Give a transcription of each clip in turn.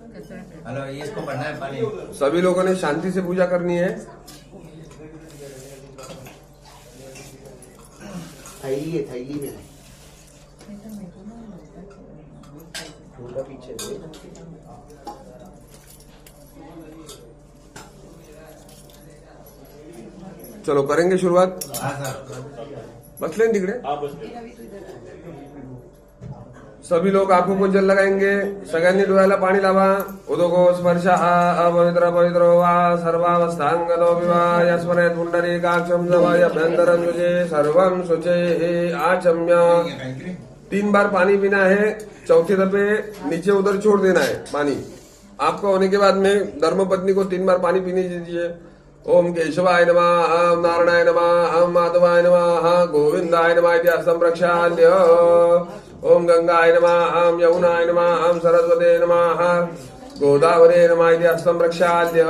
Hello, इसको भरना है पानी। सभी लोगों ने शांति से पूजा करनी है। थैली में पीछे चलो करेंगे शुरुआत। हाँ सर, बसले तिकडे सभी लोग आंखों को जल लगाएंगे। सगळ्यांनी डोळ्याला पाणी लावा। उदको स्पर्शः अपवित्र पवित्रो वा सर्वावस्थांगतो विवा यस्मरेत् पुंडरीकाक्षं जवाय अभ्यंतरं शुचे सर्वं शुचे आचम्य। 3 बार पानी पीना है। चौथे दफे नीचे उधर छोड़ देना है पानी। आपका होने के बाद में धर्मपत्नी को 3 बार पानी पीने दीजिए। ओम केशवाय नमः, ओम नारायणाय नमः, ओम माधवाय नमः, गोविंदाय नमः इति हस्तं प्रक्षाल्य। ओम गंगाय नमः, ओम यमुनाय नमः, ओम सरस्वते नमः, गोदावरे नमः इति हस्तं प्रक्षाल्य।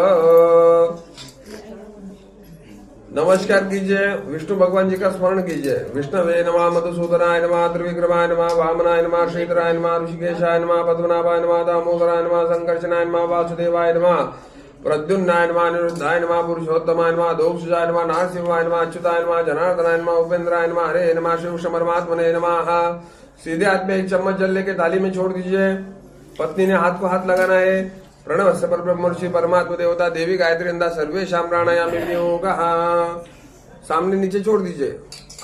नमस्कार कीजिए। विष्णु भगवान जी का स्मरण कीजिए। विष्णवे नमः, मधुसूदनाय नमः, त्रिविक्रमाय नमः, वामनाय नमः, श्रीधराय नमः, ऋषिकेशाय नमः, पद्मनाभाय नमः, दामोदराय नमः, संकर्षणाय नमः, वासुदेवाय नमः, प्रद्युम्नाय नमः, अनिरुद्धाय नमः, पुरुषोत्तमाय नमः, दोक्षजाय नमः, नारसिंहाय नमः, अच्युताय नमः, जनार्दनाय नमः, उपेंद्राय नमः, हरे नमः, शिव परमात्मने नमः। सीधे हाथ में 1 चम्मच जल लेके थाली में छोड़ दीजिए। पत्नी ने हाथ को हाथ लगाना है। प्रणव से परब्रह्मर्षि परमात्मा देवता देवी गायत्री इंदा सर्वेषां प्राणायामी विनियोगः। सामने नीचे छोड़ दीजिए।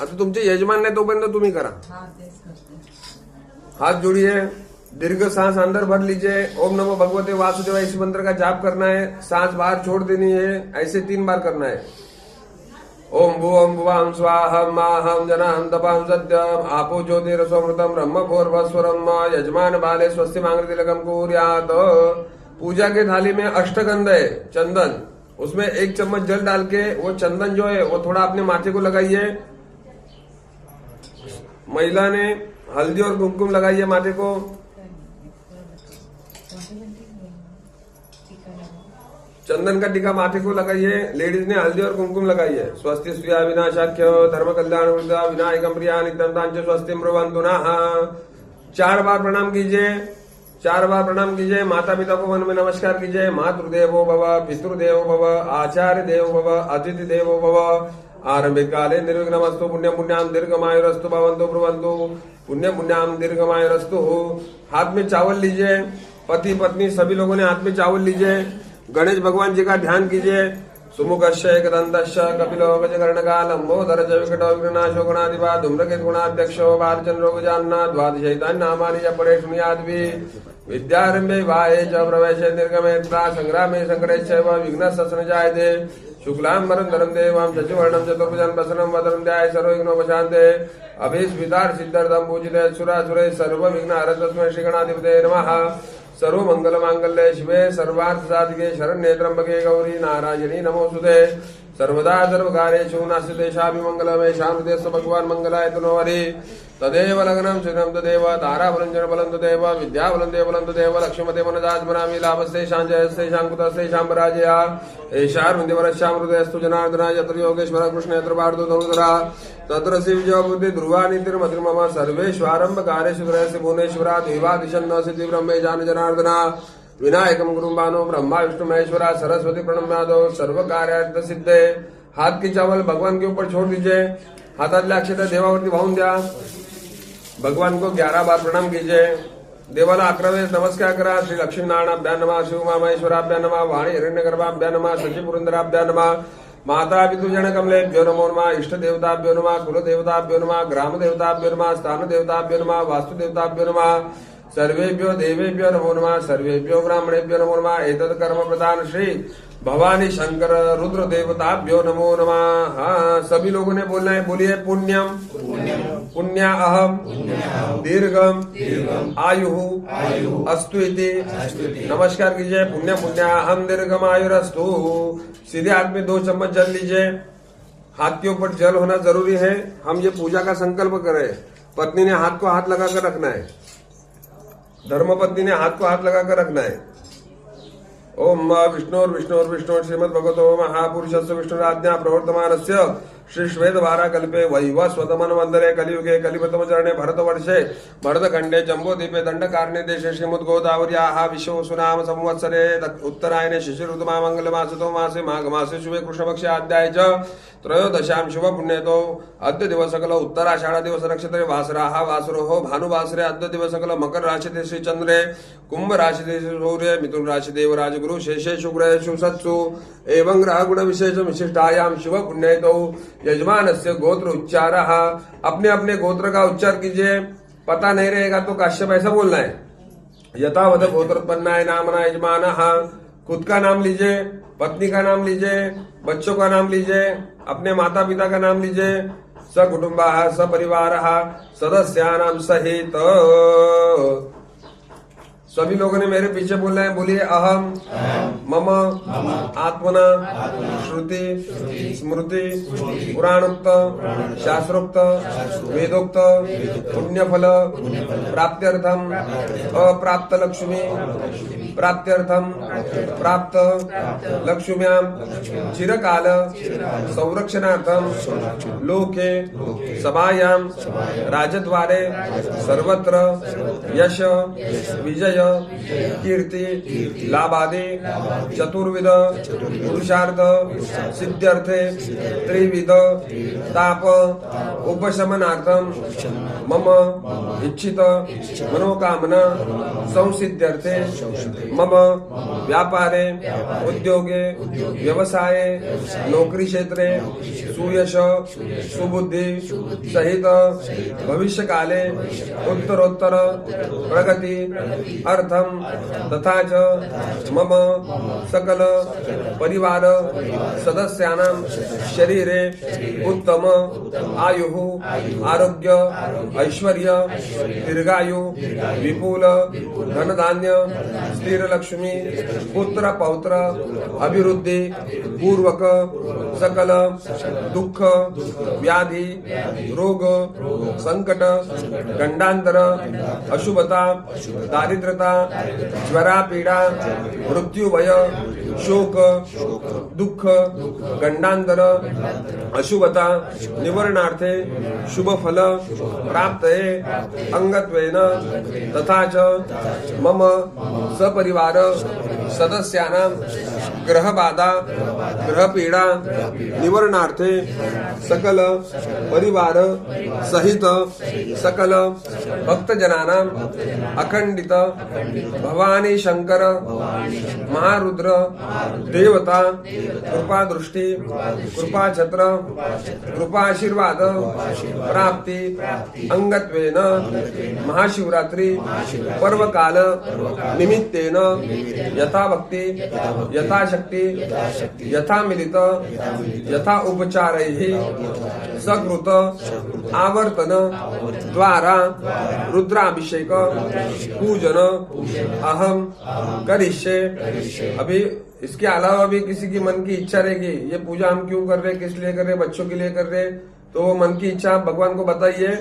आता तुमचे यजमान नाही तोपर्यंत तुम्ही करा। हाथ जोड़िए। दीर्घ सांस अंदर भर लीजिए। ओम नमो भगवते वासुदेवाय इस मंत्र का जाप करना है। सांस बाहर छोड़ देनी है। ऐसे 3 बार करना है। ओम भुवं भुवां स्वाहं माहं जनाहं तपां सत्यम आपो ज्योतिरसोमृतम ब्रह्म भूर्भुवस्वरम यजमान बाले स्वस्ति मांगल्यतिलकम कुर्यात्। पूजा के थाली में अष्टगंध है, चंदन। उसमें 1 चम्मच जल डाल के वो चंदन जो है वो थोड़ा अपने माथे को लगाइए। महिला ने हल्दी और कुमकुम लगाइए माथे को। चंदन का टीका माथे को लगाइए। लेडीज ने हल्दी और कुमकुम लगाइए। स्वस्ति स्त्रिया विनाशाख्य धर्म कल्याण विनायकम प्रिया नित्यं तांच स्वस्ति ब्रुवन्तु नः। 4 बार प्रणाम कीजिए। 4 बार प्रणाम कीजिए। माता पिता को मन में नमस्कार कीजिए। मातृदेवो भव, पितृदेवो भव, आचार्य देवो भव, अतिथि देवो भव। आरंभिक काले निर्विघ्नमस्तु। पुण्यं पुण्यां दीर्घमायुरस्तु भवन्तु ब्रुवन्तु। पुण्यं पुण्यां दीर्घमायुरस्तु। हाथ में चावल लीजिए। पति पत्नी सभी लोगों ने हाथ में चावल लीजिए। गणेश भगवान जी का ध्यान कीजिए। सुमुखश्च एकदन्तश्च कपिलो गजकर्णका लंबोदर च विकटो विघ्ननाशो गणाधिपा धूम्रकेतु गुणाध्यक्षो वार्चन्द्रो गजानना द्वादशैतानि नामानि च पठेत् शृणुयाद्भि। विद्यारम्भे वाये च प्रवेशे निर्गमे तथा संग्रामे संकटे चैव विघ्नस्य संजायते। शुक्लाम्बरधरं देवं शशिवर्णं चतुर्भुजं प्रसन्नं वदनं ध्यायेत् सर्वविघ्नोपशान्ते। अभीष्टविदार सिद्ध्यर्थं पूजिते सुरासुरैः सर्वविघ्नहरं तस्मै श्रीगणाधिपतये नमः। सर्व मंगल मांगल्ये शिवे सर्वार्थ साधिके शरण्ये त्र्यंबके गौरी नारायणी नमोस्तुते। सर्वदा सर्वकार्येषु नास्ति शाभिमंगलमे शान्तिस्तु भगवान् मंगलाय तनोहरि। तदेव लग्नं सुनं तदेव ताराबलं बलं तदेव विद्याबलं देवलं तदेव लक्ष्मीमते मनदात्मनामि लाभस्तेषां जयस्तेषां कुतस्तेषां पराजया। एषार्मदिवरस्यां हृदयस्तु जनार्दना यत्र योगेश्वर कृष्ण यत्र पार्थो धनुधरा तत्र शिवजो बुद्धि ध्रुवानितिर्मतिर्मम सर्वेष्वारंभ कार्येषु त्रयस्य भुवनेश्वरा देवादिशन्न सिद्धि ब्रह्मे जान जनार्दना। विनायकम गुरुं बानो ब्रह्मा विष्णु महेश्वरा सरस्वती प्रणम्यादो सर्व कार्यार्थ सिद्धे। हाथ की चावल भगवान के ऊपर छोड़ दीजिए। हातातल्या अक्षता देवावरती वाहून द्या। भगवान को 11 बार प्रणाम कीजिए। देवाला 11 वेळेस नमस्कार करा। श्री लक्ष्मीनारायणाभ्या नमः, शिवमाहेश्वराभ्या नमः, वाणी हिरण्यगर्भाभ्या नमः, शशिपुरंदराभ्या नमः, माता पितृजन कमलेभ्यो नमो नमः, इष्ट देवताभ्यो नमः, कुल देवताभ्यो नमः, ग्राम देवताभ्यो नमः, स्थान देवताभ्यो नमः, वास्तु देवताभ्यो नमः। सर्वेभ्यो देवेभ्यो नमो नमः, सर्वेभ्यो ब्राह्मणेभ्यो नमो नमः। एतत् कर्म प्रधान श्री भवानी शंकर रुद्र देवताभ्यो नमो नमः। हाँ, सभी लोगों ने बोलना है। बोलिए पुण्यम पुण्या अहम दीर्घम आयु अस्तु इति। नमस्कार कीजिए। पुण्य पुण्या अहम दीर्घम आयुरस्तु। सीधे हाथ में 2 चम्मच जल लीजिए। हाथ के ऊपर जल होना जरूरी है। हम ये पूजा का संकल्प करें। पत्नी ने हाथ को हाथ लगाकर रखना है। धर्मपत्नी ने हाथ को हाथ लगाकर रखना है। ओम विष्णु श्रीमद भगवतो महापुरुषस्य विष्णुराज्ञा प्रवर्तमानस्य श्री श्वेत वारा कल्पे वैवस्वतमन वंदरे कलियुगे कलिप्रथम चरणे भरतवर्षे भरतखंडे जम्बोदीपे दंडकारण्ये देशे श्रीमद्गोदावर्याः विश्वसुनाम संवत्सरे उत्तरायणे शिशिर ऋतुमा मंगलमासतो मासे माघ मासे शुभे कृष्णपक्षे अध्याय च त्रयोदशां शुभ पुण्यतो अद्य दिवसकल उत्तराषाढ़ दिवस नक्षत्रे वासराः वासरोः भानुवासरे अद्य दिवसकल मकर राशिते श्री चंद्रे कुंभ राशिते सूर्य मिथुन राशि देवराज गुरु शेषे शुभ्रेषु सत्सु एवं ग्रह गुण विशेष विशिष्टायां शुभ पुण्यतो यजमानस्य गोत्र उच्चारः। अपने अपने गोत्र का उच्चार कीजिए, पता नहीं रहेगा तो काश्यप ऐसा बोलना है। यथावत गोत्रोत्पन्नाय नामना यजमानः। खुद का नाम लीजिए, पत्नी का नाम लीजिए, बच्चों का नाम लीजिए, अपने माता पिता का नाम लीजिए। सकुटुम्बः सपरिवारः सदस्यानां सहित। सभी लोगों ने मेरे पीछे बोलना है, बोलिए अहम मम आत्मना श्रुति स्मृति पुराणोक्त शास्त्रोक्त वेदोक्त पुण्यफल प्राप्त्यर्थम अप्राप्त लक्ष्मी प्राप्त्यर्थम प्राप्त लक्ष्म्यां चिरकाल संरक्षणार्थम लोके सभायां राजद्वारे सर्वत्र यश विजय कीर्ति लाभादि चतुर्विध पुरुषार्थ सिद्ध्यर्थे त्रिविध ताप उपशमनार्थम मम इच्छित मनोकामना संसिद्ध्यर्थे मम व्यापारे उद्योगे व्यवसाये नौकरी क्षेत्रे सुयश सुबुद्धि सहित भविष्य काले उत्तरोत्तर प्रगति अर्थम तथा च मम सकल परिवार सदस्यानां शरीरे उत्तम आयुः आरोग्य ऐश्वर्य दीर्घायु विपुल धन धान्य स्थिर लक्ष्मी पुत्र पौत्र अभिवृद्धि पूर्वक सकल दुख व्याधि रोग संकट गंडांतर अशुभता दारिद्रता ज्वरा पीड़ा मृत्यु भय शोक दुख गंडांतर अशुभता निवारणार्थे शुभ फल प्राप्त अंगत्वेन तथा च मम सपरिवार सदस्यानां ग्रह बाधा ग्रह पीड़ा निवारणार्थे सकल परिवार सहित सकल भक्तजनानां अखंडित भवानी शंकर महारुद्र देवता कृपा दृष्टि कृपा छत्र कृपा आशीर्वाद प्राप्ति अंगत्वेन महाशिवरात्रि पर्व काल निमित्तेन यथा भक्ति यथा शक्ति यथा मिलित यथा उपचारैः सकृत आवर्तन द्वारा रुद्राभिषेक पूजन अहम करिष्ये। अभी इसके अलावा भी किसी की मन की इच्छा रहेगी, ये पूजा हम क्यों कर रहे, किस लिए कर रहे, बच्चों के लिए कर रहे, तो वो मन की इच्छा भगवान को बताइए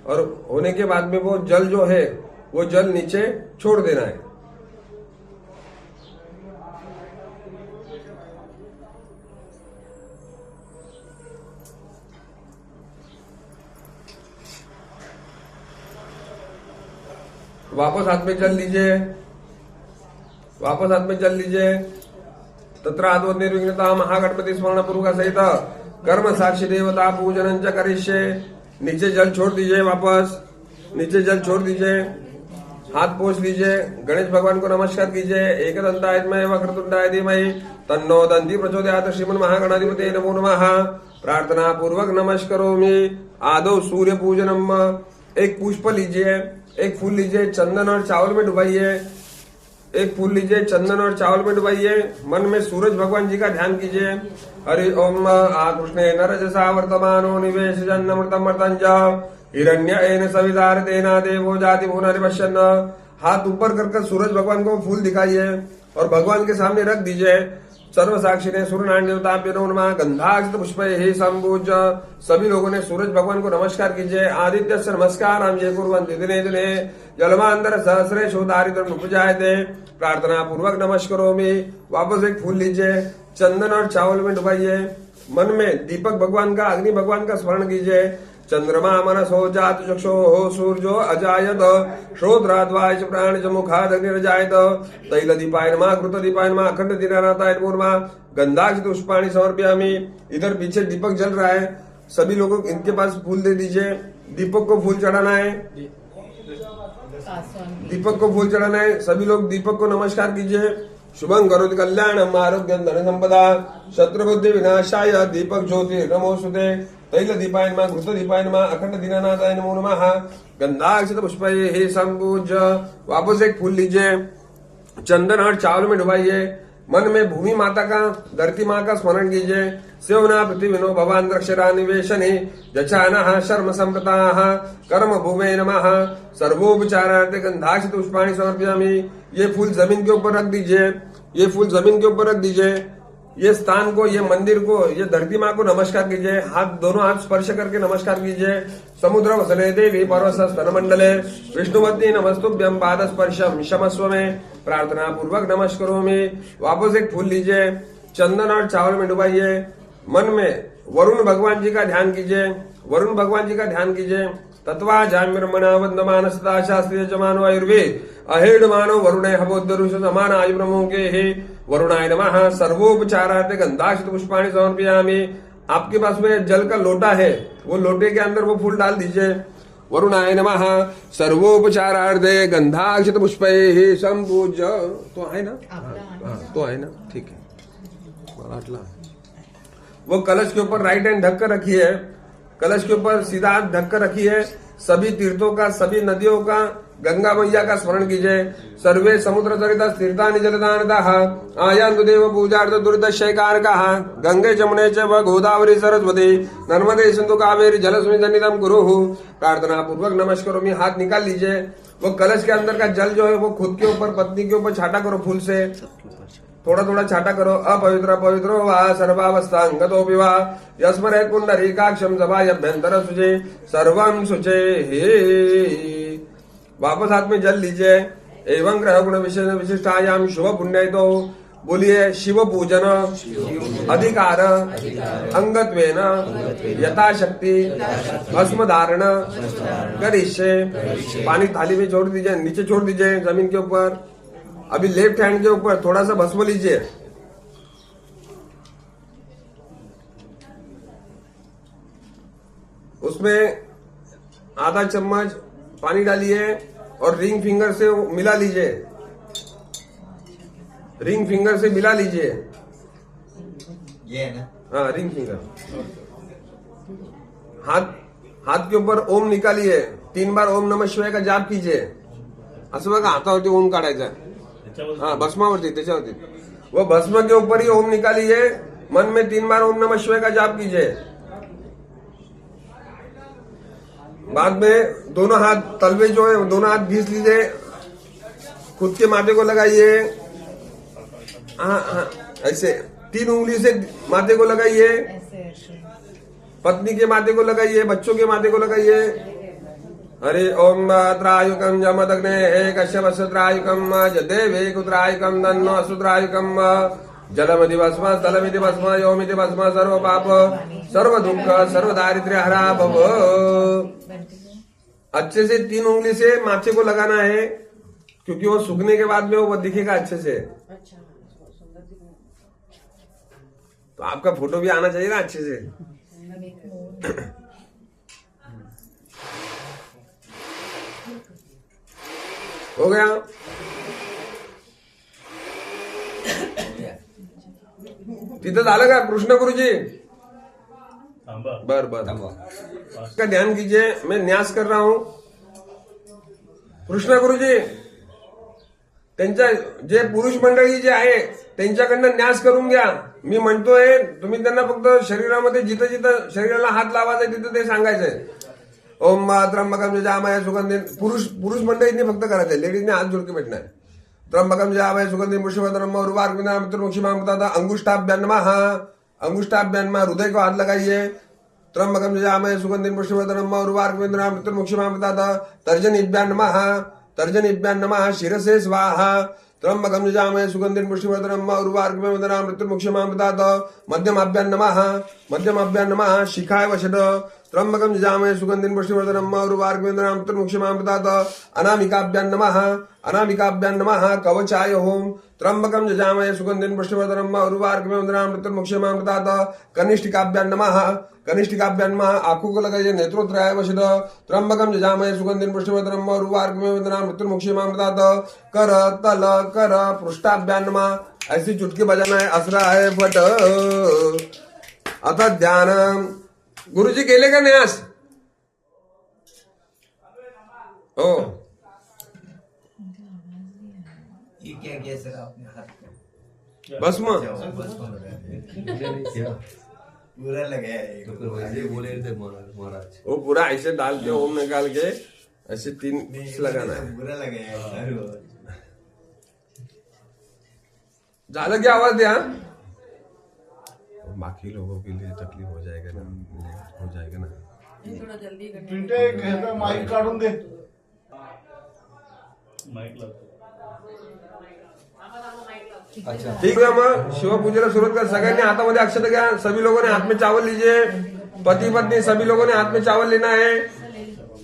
और होने के बाद में वो जल जो है वो जल नीचे छोड़ देना है। वापस हाथ में जल लीजिए, वापस हाथ में जल लीजिए। तत्र आदो निर्विघ्नता महागणपति स्मरण पूर्वक सहित कर्म साक्षी देवता पूजन च करिष्ये। नीचे जल छोड़ दीजिए, वापस नीचे जल छोड़ दीजिए, हाथ पोंछ लीजिए, गणेश भगवान को नमस्कार कीजिए। एकदंताय विद्महे वक्रतुंडाय धीमहि तन्नो दन्ति प्रचोदयात्। श्रीमन् महागणाधिपते नमो नमः। प्रार्थना पूर्वक नमस्करोमि। आदो सूर्य पूजनम। एक पुष्प लीजिए, एक फूल लीजिए, चंदन और चावल में डुबाइए। एक फूल लीजिए, चंदन और चावल में डुबाइए। मन में सूरज भगवान जी का ध्यान कीजिए। हरि ओम आकृष्णे नरजसा वर्तमानो निवेश जन्नमृतम मर्तंज हिरण्येन सवितारतेना देवो जाति भुवनरिपश्यन्। हाथ ऊपर कर सूरज भगवान को फूल दिखाइए और भगवान के सामने रख दीजिए। सर्व साक्षिणे सूर्यनारायण देवताभ्यो नमः। गंधाक्षत पुष्पैः संपूज्य। सभी लोगों ने सूरज भगवान को नमस्कार कीजिए। आदित्यस्य नमस्कारं ये कुर्वन्ति दिने दिने जलमांतर सहस्रेषु दारिद्र्यम् उपजायते। प्रार्थना पूर्वक नमस्करोमि। वापस एक फूल लीजिए, चंदन और चावल में डुबाइए मन में दीपक भगवान का, अग्नि भगवान का स्मरण कीजिए। चंद्रमा मनसो जात चक्षो सूर्यो अजायत श्रोत्राद्वाय च प्राण च मुखाद अग्निरजायत तैल दीपाय नमः घृत दीपाय नमः अखंड दीनानाथाय नमः गंधाक्ष पुष्पाणि समर्पयामि। इधर पीछे दीपक जल रहा है, सभी लोगों इनके पास फूल दे दीजिए। दीपक को फूल चढ़ाना है, दीपक को फूल चढ़ाना है। सभी लोग दीपक को नमस्कार कीजिए। शुभं करोति कल्याणम आरोग्यं धन संपदा शत्रुबुद्धि विनाशाय दीपक ज्योति नमोस्तुते तैल दीपाय नमः घृत दीपाय नमः अखंड दीनानाथाय नमो नमः गंधाक्षत पुष्पैः संपूज्य। वापस एक फूल लीजिए, चंदन और चावल में डुबाइए। मन में भूमि माता का, धरती माँ का स्मरण कीजिए। सेवना पृथ्वीनो भवान द्रक्षरा निवेशने जचानः शर्म संप्रताः कर्म भूमे नमः सर्वोपचारार्थे गंधाक्षत पुष्पाणि समर्पयामि। ये फूल जमीन के ऊपर रख दीजिए, ये फूल जमीन के ऊपर रख दीजिए। ये स्थान को, ये मंदिर को, ये धरती माँ को नमस्कार कीजिए। हाथ, दोनों हाथ स्पर्श करके नमस्कार कीजिए। समुद्र वसने देवी पर्वत स्तन मंडले विष्णुवती नमस्तुभ्यं पाद स्पर्शम क्षमस्व में प्रार्थना पूर्वक नमस्करोमि। वापस एक फूल लीजिए, चंदन और चावल में डुबाइए। मन में वरुण भगवान जी का ध्यान कीजिए, वरुण भगवान जी का ध्यान कीजिए। तत्वा जाम्यर्मणा वंदमान सदा शास्त्रीय जमानो आयुर्वेद अहेड मानो वरुणे हबोद्धरुष समान आयु प्रमुखे हे वरुणाय नमः सर्वोपचारार्थे गंधाक्षत पुष्पाणि समर्पयामि। आपके पास में जल का लोटा है, वो लोटे के अंदर वो फूल डाल दीजिए। वरुणाय नमः सर्वोपचारार्थे गंधाक्षत पुष्पैः संपूज्य। तो है ना, तो है ना, ठीक है। वो कलश के ऊपर राइट हैंड ढक कर रखिए, कलश के ऊपर सीधा हाथ ढक कर रखिए। सभी तीर्थों का, सभी नदियों का, गंगा मैया का स्मरण कीजिए। सर्वे समुद्र तरिता तीर्थानि जलदानतः आयान्तु देव पूजार्थ दुर्दशैकारकः गंगे जमुने च गोदावरी सरस्वती नर्मदे सिंधु कावेरी जलस्मिन् सन्निधं कुरुः। प्रार्थना पूर्वक नमस्कारों में हाथ निकाल लीजिए। वो कलश के अंदर का जल जो है वो खुद के ऊपर, पत्नी के ऊपर छाटा करो फूल से, थोड़ा थोड़ा छाटा करो। अपवित्र पवित्रो वा सर्वावस्थांगतो विवा यस्मरेत् पुंडरीकाक्षं सभाभ्यंतर शुचे सर्वं शुचे हे। वापस हाथ में जल लीजिए। एवं ग्रह गुण विशेष विशिष्टायाम शुभ पुण्य। तो बोलिए शिव पूजन अधिकार अंगत्वेन यथाशक्ति भस्म धारण करिष्ये। पानी थाली में छोड़ दीजिए, नीचे छोड़ दीजिए जमीन के ऊपर। अभी लेफ्ट हैंड के ऊपर थोड़ा सा भस्म लीजिए। उसमें आधा चम्मच पानी डालिए और रिंग फिंगर से मिला लीजिए, रिंग फिंगर से मिला लीजिए। ये है ना, हाँ, रिंग फिंगर। हाथ के ऊपर ओम निकालिए। 3 बार ओम नमः शिवाय का जाप कीजिए। असं बघा हातावरती ओम काढायचा, हाँ भस्मावरती, त्याच्यावरती वो भस्म के ऊपर ही ओम निकालिए। मन में 3 बार ओम नमः शिवाय का जाप कीजिए। बाद में दोनों हाथ, तलवे जो है दोनों हाथ घिस लीजिए, खुद के माथे को लगाइए। हाँ, ऐसे 3 उंगली से माथे को लगाइए, पत्नी के माथे को लगाइए, बच्चों के माथे को लगाइए। हरे ओम त्रायुकम जमदग्ने हे कश्यपत्रायुकम जदेवे कुत्रायुकम दन्नो असुत्रायुकम जलमिति भस्म स्थलमिति भस्म योमिति भस्म सर्व पाप सर्व दुख सर्व दारिद्र्य हरा भव। अच्छे से 3 उंगली से माथे को लगाना है, क्योंकि वो सूखने के बाद में वो दिखेगा अच्छे से। तो आपका फोटो भी आना चाहिए ना अच्छे से। हो गया। तिथं झालं का कृष्ण गुरुजी? बर का ध्यान कीजिए, मैं न्यास कर रहा हूं। कृष्ण गुरुजी त्यांच्या जे पुरुष मंडळी जे आहे त्यांच्याकडनं न्यास करून घ्या। मी म्हणतोय तुम्ही त्यांना फक्त शरीरामध्ये जिथं जिथं शरीराला हात लावायचा तिथं ते सांगायचंय। ओम त्र्यंबकम जयामय सुगंधी। पुरुष मंडळींनी फक्त करायचंय, लेडीजने हात जोड के बैठना है। त्र्यंबकम जयामय सुगंधी पुष्पवदनम उर्वारुकमिन्द्रमुक्षिमां अंगुष्ठाभ्यां नमः। अंगुष्ठाभ्यां नमः, हृदय को हाथ लगाइए। त्र्यंबकम जयामय सुगंधी पुष्पवदनम उर्वारुकमिन्द्रमुक्षिमां तर्जनीभ्यां नमः। तर्जनीभ्यां नमः। शिरसे स्वाहा। त्र्यंबकं यजामहे सुगंधिं पुष्टिवर्धनम् उर्वारुकमिव वन्दनामि मृत्युर्मुक्षीयमामृतात् मध्यमाभ्यां नमः शिखाय वषट् त्र्यंबकं यजामहे सुगंधिं पुष्टिवर्धनम् उर्वारुकमिव वन्दनामि मृत्युर्मुक्षीयमामृतात् अनामिकाभ्यां नमः कवचाय होम त्र्यंबकं यजामहे सुगंधिं पुष्टिवर्धनम् उर्वारुकमिव वन्दनामि मृत्युर्मुक्षीयमामृतात् कनिष्ठिकाभ्यां नमः आंखों को लगाइए नेत्रोत्राय वशद त्र्यंबकं यजामहे सुगंधिं पुष्टिवर्धनम् उर्वारुकमिव वन्दनामि मृत्युर्मुक्षीयमामृतात् कर तल कर पृष्ठाभ्यां नमः। ऐसी चुटकी बजाना है असरा है फट अतः ध्यान। गुरुजी केले का न्यास ओ ये क्या किया सर आपने हाथ का? भस्म पूरा लगाया है तो फिर वैसे ही बोले थे महाराज। वो पूरा ऐसे डाल के ओम निकाल के ऐसे 3 लगाना है। पूरा लगाया है अरे झालं की आवाज द्या। बाकी लोगों के लिए तकलीफ हो जाएगा ना थोड़ा जल्दी करना पिंटे घेता माईक काढून दे. अच्छा ठीक है मग शिवपूजेला सुरुवात कर। सगळ्यांनी हातामध्ये अक्षत घ्या। सभी लोगों ने हाथ में चावल लीजिए। पति पत्नी सभी लोगों ने हाथ में चावल लेना है।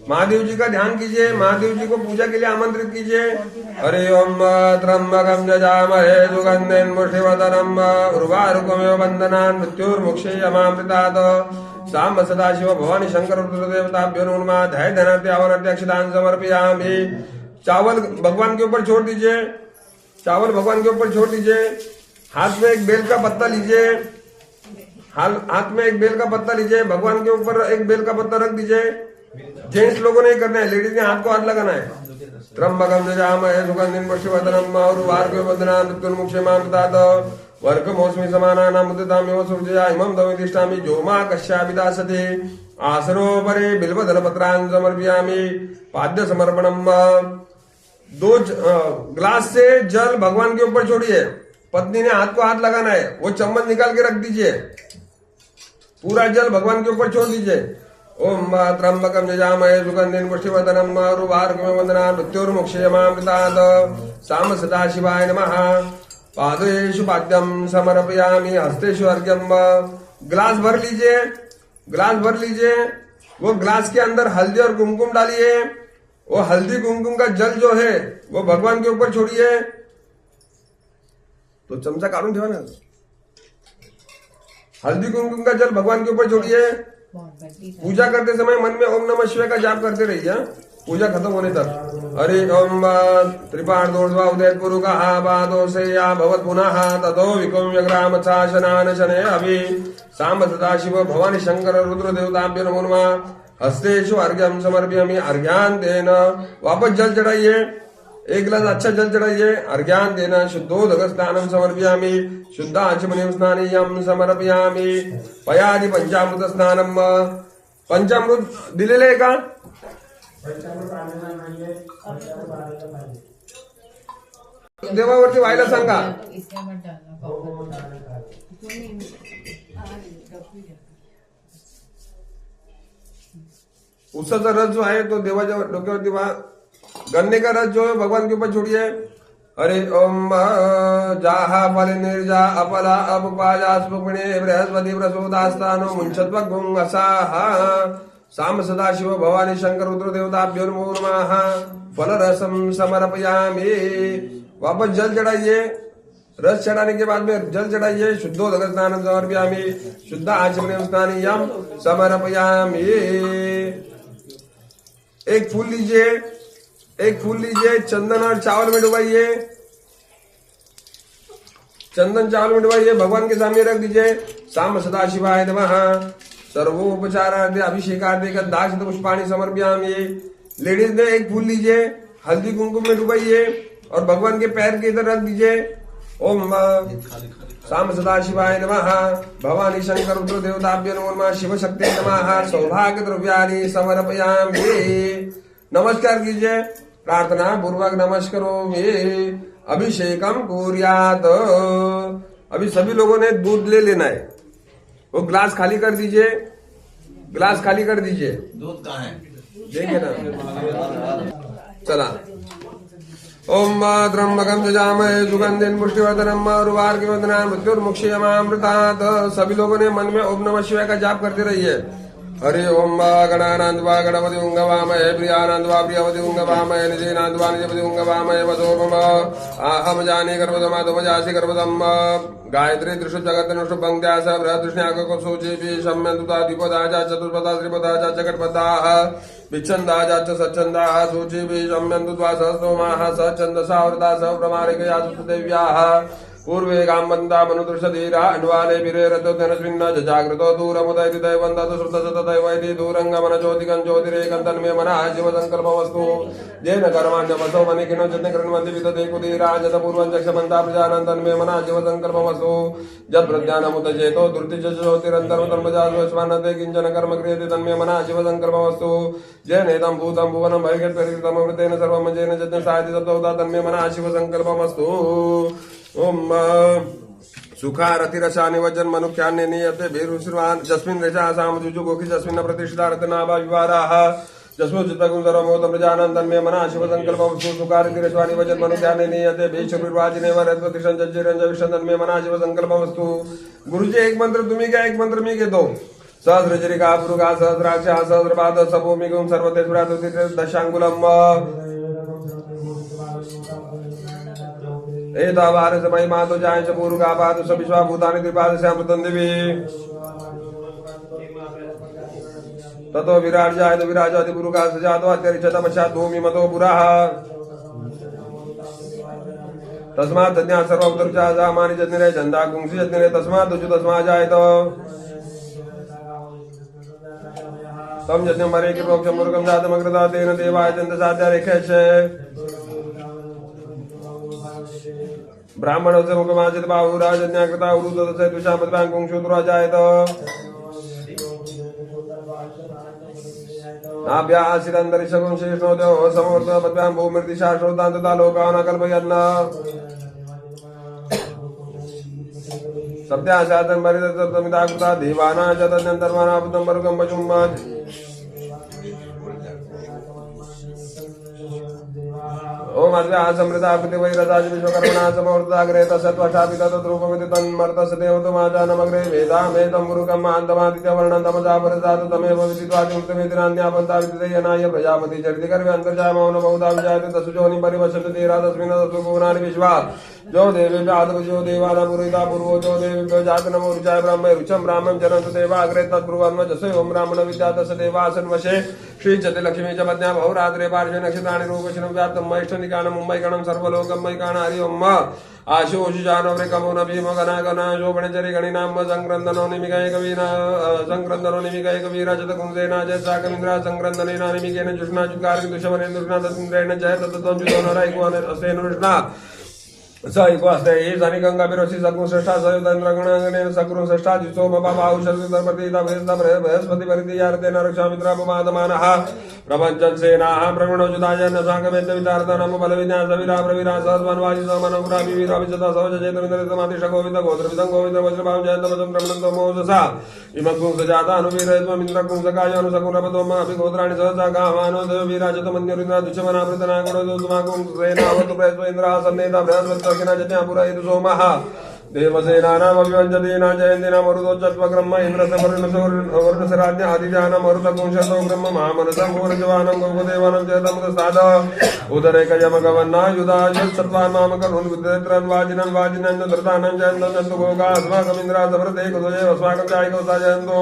महादेव जी का ध्यान कीजिए। महादेव जी को पूजा के लिए आमंत्रित कीजिए। हरि ओम त्र्यंबकं यजामहे सुगंधिं पुष्टिवर्धनम् उर्वारुकमिव वन्दनामि मृत्युर्मुक्षीयमामृतात् साम्ब सदाशिव भवानी शंकर रुद्रदेवताभ्यो नमः। धैर्य धनार्थे आवरणार्थे अक्षतान् समर्पयामि। चावल भगवान के ऊपर छोड़ दीजिए। हाथ में एक बेल का पत्ता लीजिए। भगवान के ऊपर एक बेल का पत्ता रख दीजिए। जेंट्स लोगों ने करना है, लेडीज ने हाथ को हाथ लगाना है। त्र्यंबकं यजामहे सुगंधिं पुष्टिवर्धनम् उर्वारुकमिव वन्दनामि मृत्युर्मुक्षीयमामृतात् वर्कमोऽस्मि समानानां मुदितामेव सुरजया इमं दमितिष्ठामि जोमा कश्यापिदासते आसरोपरि बिल्वदलपत्रान् समर्पयामि। पाद्य समर्पणम्। 2 ग्लास से जल भगवान के ऊपर छोड़िए। पत्नी ने हाथ को हाथ लगाना है। वो चम्मच निकाल के रख दीजिए। पूरा जल भगवान के ऊपर छोड़ दीजिए। ओम त्र्यंबकं यजामहे सुगंधिं पुष्टिवर्धनम् उर्वारुकमिव वन्दनामि मृत्युर्मुक्षीयमामृतात् साम सदाशिवाय नमः। पादेषु पाद्यं समर्पयामि हस्तेषु अर्घ्यं। ग्लास भर लीजिए। वो ग्लास के अंदर हल्दी और कुमकुम डालिए। वो हल्दी कुमकुम का जल जो है वो भगवान के ऊपर छोड़िए। तो चमचा काढून ठेवा ना। हल्दी कुमकुम का जल भगवान के ऊपर छोड़िए। पूजा करते समय मन में ओम नमः शिवाय का जाप करते रहिए पूजा खत्म होने तक। हरि ओम त्रिपादोर्ध्वा उदयपुरुकः पादोसे या भवत् पुनः ततो विकम्यग्राम शासनान शने अभि साम्ब सदाशिव भवानी शंकर रुद्र देवताभ्यो नमो नमः। हस्तेषु अर्घ्यं समर्पयामि अर्घ्यान्तेन। वापस जल चढ़ाइए। 1 गिलास अच्छा जल चढ़ाइए। अर्घ्यान्तेन शुद्धोदक स्नानं समर्पयामि शुद्धाचमनीय स्नानीयं समर्पयामि। पयादि पंचामृत स्नानम। पंचामृत दिलेले आहे का? देवावरती व्हायला सांगा। उसाचा रस जो है तो देवाच्या डोक्यावरती व्हा। गन्ने का रस जो है भगवान के ऊपर छोड़िए। हरि ओम जाहा फल निर्जा अपला अपपाजा स्पुकणे बृहस्पति प्रसोदास्तानो मुंचत्वगुं असाह साम सदाशिव भवानी शंकर रुद्र देवताभ्यो नमो नमः। फल रसम समर्पयामि। वापस जल चढ़ाइए। रस चढ़ाने के बाद में जल चढ़ाइए। शुद्धोदक स्नानं समर्पयामि शुद्ध आचमनीयं स्नानीयं समर्पयामि। एक फूल लीजिए। चंदन और चावल में डुबाइए। भगवान के सामने रख दीजिए। साम सदाशिवाय नमः। सर्वोपचारार्थे अभिषेकार्थे गन्धाक्षत पुष्पाणि समर्पयामि। लेडीज ने एक फूल लीजिए। हल्दी कुमकुम में डुबाइए और भगवान के पैर के इधर रख दीजिए। ओम साम सदाशिवाय नमः। भवानी शंकर रुद्र देवताभ्यो नमो नमः। शिव शक्ति नमः। सौभाग्य द्रव्याणि समर्पयामि। नमस्कार कीजिए। प्रार्थना पूर्वक नमस्कारोमि। अभिषेकम कुर्यात्। अभी सभी लोगों ने दूध ले लेना है। वो ग्लास खाली कर दीजिए। दूध कहाँ है? देंगे ना। चला ओम त्र्यंबकं यजामहे सुगंधिं पुष्टिवर्धनम् उर्वारुकवदनान् मृत्युर्मुक्षीयमामृतात्। सभी लोगों ने मन में ओम नमः शिवाय का जाप करते रहिए। हरि ओम गणानान्वा गणपति उंगवामहे प्रियानान्वा प्रियवति उंगवामहे निजेनान्वा निजपति उंगवामहे वसोमम अहम जाने गर्भदमादमजासि गर्भदम गायत्री त्रिषु जगत्तनुषु पंक्त्यास बृहदृष्ण्याको सूचीपि सम्यन्तुता द्विपदाजा चतुर्पदा त्रिपदाजा जगत्पदाः विच्छन्दाजा च सच्छन्दाः सूचीपि सम्यन्तुत्वा सहस्रोमाः सच्छन्दसा वृता सह प्रमाणिकया सुदेव्याः पूर्वे गाम्बन्दा मनुदृशधीरा अन्वाले वीरे रतो धनस्विन्न जागृतो दूरमुदयति दैवन्दतु श्रुतसतदैवैति दूरङ्गमन ज्योतिकं ज्योतिरेकं तन्मे मनः शिवसङ्कल्पमस्तु येन कर्माण्यवसो मनिखिनो जन्य कृण्वन्ति विदते कुदीरा जतपूर्वं जक्षमन्ता प्रजानं तन्मे मनः शिवसङ्कल्पमस्तु यत्प्रज्ञानमुदचेतो दुर्तिजोतिरन्तर्मतर्मजास्वानते किञ्चन कर्म क्रियते तन्मे मनः शिवसङ्कल्पमस्तु येनेदं भूतं भुवनं भैर्गत्परिकृतमृतेन सर्वं येन यज्ञसायति ततोदा तन्मे मनः शिवसङ्कल्पमस्तु। ओम सुखारतिरसानि वजन मनुख्यान्य नियते भीरुश्रवान् जस्मिन् रेषा सामजुजु गोखि जस्मिन् प्रतिष्ठिता रत्नाभा विवाराः जस्मो चित्तगुं सर्वमोदं प्रजानं तन्मे मनः शिवसङ्कल्पमस्तु। सुखारतिरसानि वजन मनुख्यान्य नियते भीष्मविर्वाजिने वरद्वतिषं जज्जिरं जविषं तन्मे मनः शिवसङ्कल्पमस्तु। गुरुजी एक मंत्र तुम्ही क्या, एक मंत्र मी घेतो। सहस्रजरिका पुरुगा सहस्राक्षा सहस्रपाद सभूमिगुं सर्वतेश्वरात् दशाङ्गुलम् एतावार समय मातो जाय च पूर्वगा पाद सविश्वा भूतानि त्रिपाद श्यामृतं दिवि ततो विराट जाय तो विराजाति पुरुगा सजातो अत्यरिक्षत पश्चात् भूमि मतो पुरः तस्मात् तज्ञा सर्वोत्तरचा सामानि जन्निरे चन्दा कुंसि जन्निरे तस्मात् तुजु तस्मात् जायत तम यज्ञं मरे कि प्रोक्षं मुरुगं जातमग्रता तेन देवाय चन्द साध्यारेखेच्छे ब्राह्मण से मुखमाचित बाहुराजन्याकृता उरुदसे तुषामद्वांकुंशुतुराजायत नाभ्यासिरन्तरिक्षगुं शेषणोदयो समवर्तमद्वां भूमिर्दिशाश्रोतान्तता लोकान् कल्पयन् सत्याशातं परिदत्तमिता कृता देवानां च तदनन्तर्मानापुतं मरुगं पशुम् ओम अद्व्या समृता पृथिवैरदाज विश्वकर्मणा समवर्ताग्रे तत्वशापित तद्रूपमिति तन्मर्तस देवतमाजानमग्रे वेदामेतं मुरुकम् आन्तमादित्यवर्णं तमसापरसात् तमेव विदित्वादिमुक्तमेतिनान्यापन्ता विदितयनाय प्रजापति चरितिकर्वे अन्तर्जामौन बहुधा विजायते तसुजोनि परिवशति तेरा तस्मिन् तत्त्वभुवनानि विश्वा जो देवेभ्यो आदवजो देवानां पुरोहिता पूर्वो जो देवेभ्यो जातनमो रुचाय ब्राह्मे रुचं ब्राह्मं जनन्तु देवा अग्रे तत्ब्रुवन्मजसो ओम ब्राह्मण विद्या तस्य देवासन् वशे श्रीचते लक्ष्मी च पद्या बहुरात्रे पार्श्वे नक्षत्राणि रूपशिनं व्याप्तं मैष्ठनिकानं मुम्बैकणं सर्वलोकं मैकान हरि ओम आशोषिजानो वृकमो न भीमो गणागणा शोभणचरि गणिनां संक्रन्दनो निमिगय कवीना संक्रन्दनो निमिगय कवीरा जतकुंसेना जयसाकमिन्द्रा संक्रन्दनेना निमिगेन जुष्णा जुगारि दुष्मनेन दुष्णा तत्इन्द्रेण जय तत्त्वं जुदोनरायको अनेन विष्णा सैको अस्ते शनि गंगा बिरोसी सकुं श्रेष्ठा सयुतन्द्रगणगणेन सकुं श्रेष्ठा जिसोम बाहुशर्वितर्पतिता बृहस्पति परिधियार्तेन रक्षामित्रापमादमानः प्रपञ्चं सेनाः प्रवणोजुताय न साङ्गमेत्य वितार्तनम बलविन्यास वीरा प्रवीरा सहस्वन्वाजी समनपुरा विवीरा विजता सहज चेतमिन्द्रितमातिश गोविन्द गोत्रविदं गोविन्द वज्रभावं जयन्तवचं प्रमणन्तो मोजसा इमग्गुं सजाता अनुवीरत्वमिन्द्रकुं सकाय अनुसकुरपतोम अभिगोत्राणि सहसा गामानो देववीराजतमन्युरिन्द्रा दुष्मनामृतना गुणोदुमाकुं सेनावतु प्रयत्वेन्द्रः सन्नेता बृहस्पति पुरयतु सोमः देवसेनानामभिवञ्जतीना जयन्तीना मरुदोच्चत्वक्रम इन्द्रसवर्णसराज्ञ आदिजानं मरुतपुंशतो ब्रह्म महामनसं भूरजवानं गौदेवानं चेतमुदस्ताद उदरेकयमगवन्ना युधायुत्सत्त्वान्मामकरुन् विद्रेत्रन् वाजिनं वाजिनं धृतानं जयन्तं जन्तु भोगा अस्माकमिन्द्रा समृते कुतये अस्माकं चायिकौता जयन्तु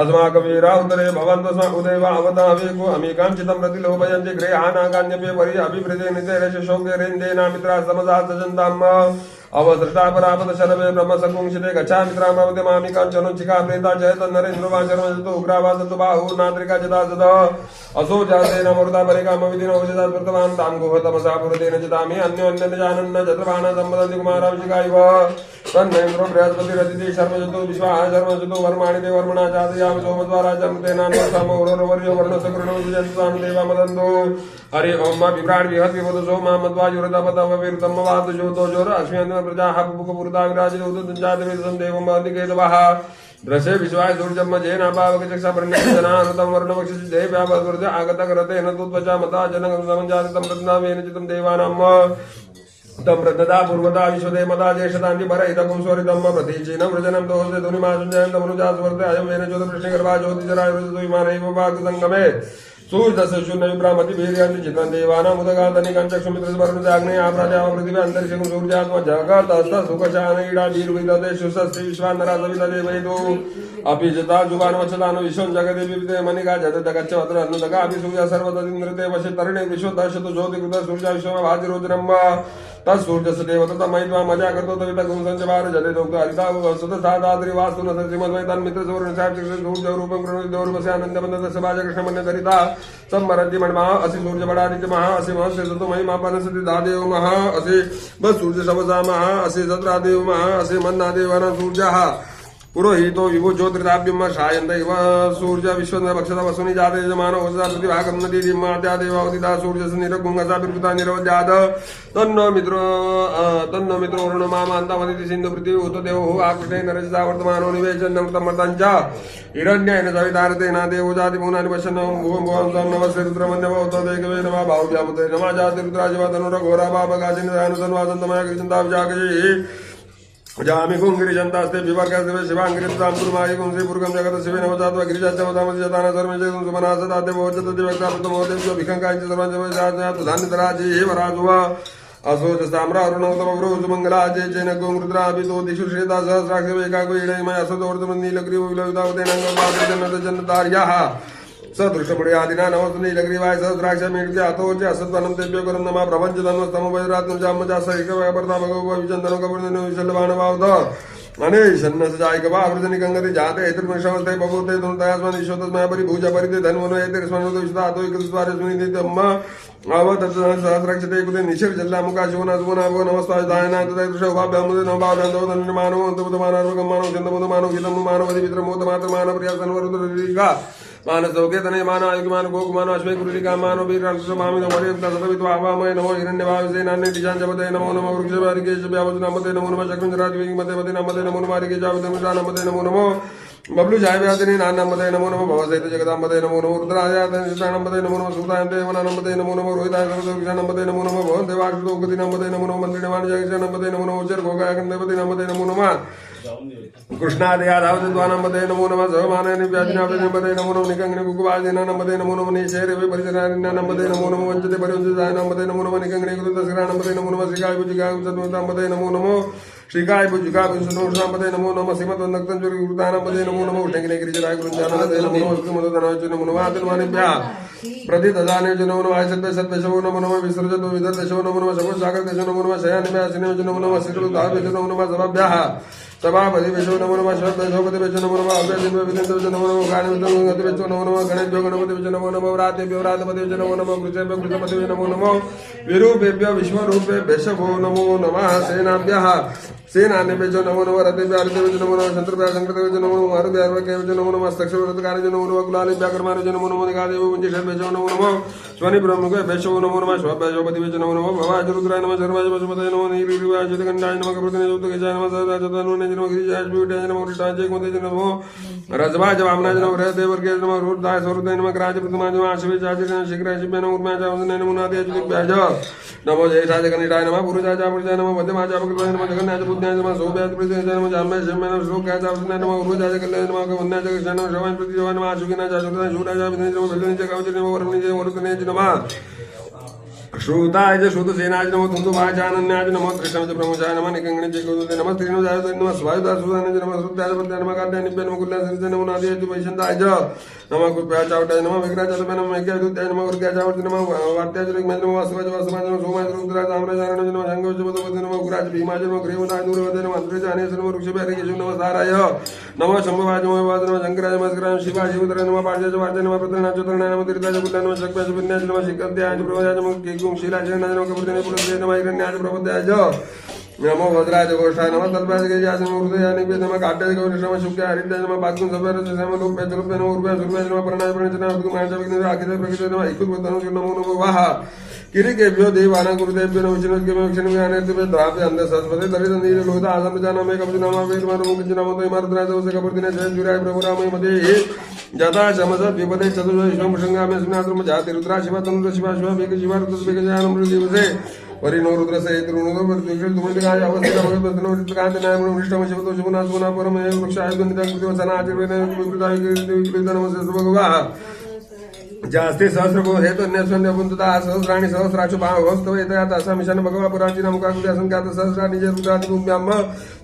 अस्माकं वीरा उदरे भवन्तु स्म उदेवा अवतावेको अमीकाञ्चितं प्रतिलोभयन्ति गृहानागान्यपि परि अभिवृते नितेरशोग्यरेन्देना मित्रा समजा सजन्ताम् अवधृता परापद शरवे ब्रह्मसकुंशिते गच्छामित्रामवते मामिकाञ्चनुचिका प्रेता जयत नरेन्द्रवाचर्मजतु उग्रावासतु बाहु नात्रिका जता जत असो जातेन मरुता परिकामविधिन औषधा कृतवान् तां गुहतमसा पुरतेन चितामि अन्योन्यन जानन्न जत्रवाण सम्पदन्ति कुमाराभिषिकायव तन्नेन्द्रो बृहस्पतिरतिथि शर्मजतु विश्वाः शर्मजतु वर्माणि ते वर्मणा जातयामि सोमद्वारा जन्मतेनान्वसामोरवर्यो वर्णसकृणो जयन्तु देवा मदन्तु हरि ओम विभ्राट विहत विवद सोमा मध्वाजुरतपतवविरुतम वातु ज्योतो जोर अश्विन प्रजाः पुपुकपुरता विराजितो दुञ्जातवेदं देवं अधिकेतवः द्रशे विश्वाय सूर्यम जेन पावक चक्षा प्रणयजनानुतम वर्णवक्षि देव्यावृत आगत करते न तुत्वचा मता जनगम समञ्जातम रत्नावेन चितम देवानाम तम प्रतदा पूर्वदा विश्वदेवता ज्येष्ठतांति परहितकुं स्वरितम प्रतीचीनं वृजनं दोषे ध्वनिमाशुञ्जयन्तं मनुजासवर्ते अयं वेन ज्योतिर्वृष्णिगर्भा ज्योतिजरायुर्जतो विमानैव वाग्सङ्गमे सूर्यस्य शून्य विभ्रामति वीर्यान्ति चित्रं देवानां उदगातनिकं चक्षुमित्रस्वरुणजाग्ने आप्राजाव पृथिवी अन्तरिक्षं सूर्यात्मा जगतस्थ सुखशानईडा वीरविदते शुष्यस्ति विश्वान्नरा सविता देवैतो अपि जता जुबानवचतानु विश्वं जगदेवी मणिका जगच्छ अत्र अन्नदका अपि सूर्य सर्वतदिन्द्रते वशे तरुणे विश्वदशतु ज्योतिकृत सूर्य विश्वमा भातिरोचनं तत्सूर्यस्य देवता महित्वा मजा करतो तविता गुंसंचवार जले दोक्त हरिता वसत सादाद्रि वास्तु न श्रीमद्वै तन्मित्र सुवर्ण साक्षी सूर्य रूपं प्रणोदि देवरूपस्य आनन्दबन्ध सभाज कृष्ण मन्य धरिता संमरति मणमा असि सूर्य बडादित्य महा असि महस्य सतो महिमा पनसति दादेव महा असि बस सूर्य सबसा महा असि सत्रादेव महा असि मन्नादेवान सूर्यः पुरोहितो विभो ज्योतिर्दाभ्यम शायन्त इव सूर्य विश्वं भक्षता वसुनि जाते यजमानो वसदा प्रतिभागं नदी दिमात्या देवावदिता सूर्यस्य निरगुंगसा बिर्भुता निरवज्याद तन्नो मित्रो वरुण मामान्तामदिति सिन्धु पृथ्वी उत देवो आकृष्णे नरजसा वर्तमानो निवेशन्नमृतमर्तञ्च हिरण्येन सवितारतेन देवो जाति भुवनानि पश्यन्नो भुवं भुवं नमस्ते रुद्रमन्यव उत देकवे नमः बाहुव्यामुते नमः जाति रुद्राजिवतनुरघोरा बाबगाजिनदानुतन्वादन्तमया कृष्णताब्जागये जामि कुंगिरिजन्तास्ते विवर्गस्ते शिवांगिरितां गुरुमायि कुंसि पुरगं जगत शिवे नवजात्वा गिरिजाच्चवतामसि जताना सर्वे जगं सुमनासदाते भोजतति वक्ताप्रतमोदेव्यो भिखङ्काञ्च सर्वाञ्च धान्यतराजि एव राजुवा असोजस्ताम्रा अरुणोतमवरोज मङ्गलाजय जैन गोमृद्राभितो दिशु श्रेता सहस्राक्षवेकाको इडैमय असदोर्धम नीलग्रीव विलवितावतेनाङ्गवादजन्नतार्याः सदृशमुडियादिना नमस्तु नीलग्रीवाय सहस्राक्ष मेढ्या अतोच असत्वनं तेभ्यो करं नमः प्रपञ्चतन्वस्तमवैरात्मजामजासहिकवय भर्ता विचन्दनो कपूर्णनो विशल्लवानवावद अनेशन्न सजायकवावृतनि गङ्गति जाते एतर्मशवस्ते बभूते धनुतयास्मन् ईश्वतस्मय परिभूजा परिते धन्वनो एतर्स्मन्वतो विश्वातो एकस्वारस्मिनित्यम् आवतत् सहस्राक्षते कुते निशिर्जल्लामुखा शिवना सुमना भो नमस्ताय दायना तदैदृशौभाभ्यामुदे नवभाभ्यान्तो धन्यमानो अन्तमुदमानार्वगम्मानो चन्दमुदमानो गीतमुमानो वदिमित्रमोदमात्रमानो प्रियासन्वरुदरीका मानसौके तने मानो आयुगमान गोकुमानो अश्वे कुरुलिका मानो वीरांशमामिनो वरेप्ता सतवित्वा आवामय नमो हिरण्यभावसेनान्य दिशाञ्जपते नमो नमो वृक्षवारिकेशव्यावचनमते नमो नमः चक्रञ्जराजवेगिमते मते नमते नमो नमः हरिकेशावितमुषानमते नमो नमो बब्लू जायव्यादिनी नान्नमते नमो नमः भवसहित जगदाम्बते नमो नमो रुद्रायातनमते नमो नमः सुतायन्ते वनानमते नमो नमः रोहिताय सर्वदोक्षानमते नमो नमः भवन्देवाक्षुतोगति नमते नमो नमः मन्त्रिणवाणि जगक्षानमते नमो नमः उच्चर्गोगायकन्देवते नमते नमो नमः कृष्णादयाधावद्वानमते नमो नमः सहमानयनि व्याधिनापते नमो नमः निकङ्गनि कुकुवादिनानमते नमो नमः निशेरे परिचरानिनानमते नमो नमः वञ्चते परिवञ्चितायनमते नमो नमः निकङ्गनि कृतस्करानमते नमो नमः श्रीकाय भुजिकाय सत्वतामते नमो नमः श्रीकाय भुजिकाय विष्णुनामते नमो नमः श्रीमद्वन्दक्तञ्जुरिकृतानमते नमो नमः उष्णगिने गिरिजराय गुरुञ्जानमते नमो नमः श्रीमद्वन्दनाय नमो नमः आदिर्वाणिभ्यः प्रतिददाने नमो नमः आयसद्भ्य सद्भ्यशवो नमो नमः विसर्जतो विदर्दशवो नमो नमः शवसागरदशो नमो नमः शयानिभ्यासिनेभ्य नमो नमः श्रीकृताभ्यशो नमो नमः सभाभ्यः सभापतिभ्यो नमो नमः शब्दशोपतिभ्यो नमो नमः अव्यजिभ्यो विदन्तभ्यो नमो नमः गाणिभ्यो नमो नमः गणेभ्यो गणपतिभ्यो नमो नमः व्रातेभ्यो व्रातपतिभ्यो नमो नमः वृषेभ्यो वृषपतिभ्यो नमो नमः विरूपेभ्यो विश्वरूपेभ्यशभो नमो नमः सेनाभ्यः सेनान्यभ्यो नमो नमः रथेभ्यो रथेभ्यो नमो नमः शत्रुभ्यो शङ्करभ्यो नमो नमः हरभ्यो नमो नमः स्थक्षरव्रतकार्यभ्यो नमो नमः कुलालेभ्यो कर्माभ्यो नमो नमः निगादेवो वञ्जिषेभ्यो नमो नमः स्वनिब्रह्मभ्यो नमो नमः श्वभ्यो नमो नमः भवाजरुद्राय नमः सर्वाय पशुपतये नमः नीरिवाय जगन्नाय नमः कप्रतने जौतकेशाय नमः सदाचतनुने नमः गिरिजाय विष्णुवे नमः ऋषाय कुमते नमः रजवाय वामनाय नमः हृदयवर्गे नमः रुद्राय स्वरुद्राय नमः ग्राजप्रथमाय नमः आशवे चाचिराय शीघ्राय शिव्याय नमः उर्माय चावसनाय नमो नादयाय जुतिभ्याय नमो जयेशाय गणेशाय नमः पुरुषाय चापुरुषाय नमः मध्यमाय चापकृताय नमः जगन्नाय बुद्धाय नमः सोभ्याय प्रतीय नमः जाम्याय शिव्याय नमः श्लोकाय चावसनाय नमः उर्वजाय कल्याणाय नमः वन्याय कृष्णाय नमः श्रवाय प्रतीय नमः आशुकिनाय चाचुराय शूराय चाविनाय नमः बलिनाय चाकवचाय नमः वरुणाय वरुतनाय नमः श्रुताय श्रुतसेनाय नमः तुन्दुभाचानन्याय नमः कृष्णाय प्रमुखाय नमः निकङ्गणे जयकुदते नमः त्रिनुजाय नमः स्वायुदासुदाय नमः श्रुत्याय पत्याय नमः काट्याय नमः कुल्याय नमः नादयाय वैशन्ताय नमः कुप्याय चावटाय नमः विग्रहाय नमः मेघ्याय दुत्याय नमः वर्ग्याय चावटाय नमः वात्याय नमः वासवाय वासवाय नमः सोमाय रुद्राय ताम्राय नमः शङ्खोपदपते नमः गुराज भीमाय नमः ग्रीवनाय नूरवदे नमः अन्तरेजाय नमः वृक्षभ्याय केशव नमः साराय नमः शम्भवाय नमः नमः शङ्कराय नमः शिवाय शिवधराय नमः पार्जाय वार्जाय नमः प्रतनाय चतुर्णाय नमः तीर्थाय कुल्याय नमः शक्त्याय विन्याय नमः शिखत्याय प्रभयाय नमः केकुं शीलाय नमः कपूर्णने पुरुषाय नमः हिरण्याय प्रबोधाय नमो भद्राय घोषाय नमः तल्पाय गेजाय नमः हृदयाय निवेद नमः काट्याय गौरी नमः शुक्याय हरिद्याय नमः बागुं सभ्याय नमः लोप्याय नमः उर्व्याय सुर्व्याय नमः प्रणय प्रणित नमः विघ्नाय विघ्नाय आखिराय प्रकृति नमः इकुत नमो नमो वाह किरीकेभ्यो देवानां गुरुदेभ्यो नमः विष्णुदेभ्यो विष्णुज्ञानेभ्यो द्वापे अन्धे सरस्वती दरिद्रनील लोहित आसमजानामय कवचनामा वेदमानमो किंचनामो मारुद्राजवसे कपर्दिने जय जुराय प्रभुरामय मध्ये जता चमस विपदे चतुर्दश विष्णुशंगामे स्नात्रम जाति रुद्रा शिवा तनुर शिवा शिवा वेग शिवा रुद्र वेग ज्ञानम दिवसे परिनो रुद्र से रुणो प्रतिकृत दुमंडकाय अवस्था भगवत बदनो रितकांत नाम विष्णु शिवतो शुभना सुना परम वृक्षाय गंधिता कृतिवसना आचर्यने विकृताय कृतिविकृत नमस्ते भगवा जास्ते सहस्रको हेतु न्यस्वन्यपुंतता सहस्राणि सहस्राचु भावस्तव एतयात असमिशन भगवा पुराची नमुका कुल्या संख्यात सहस्राणि जय रुद्रादि भूम्याम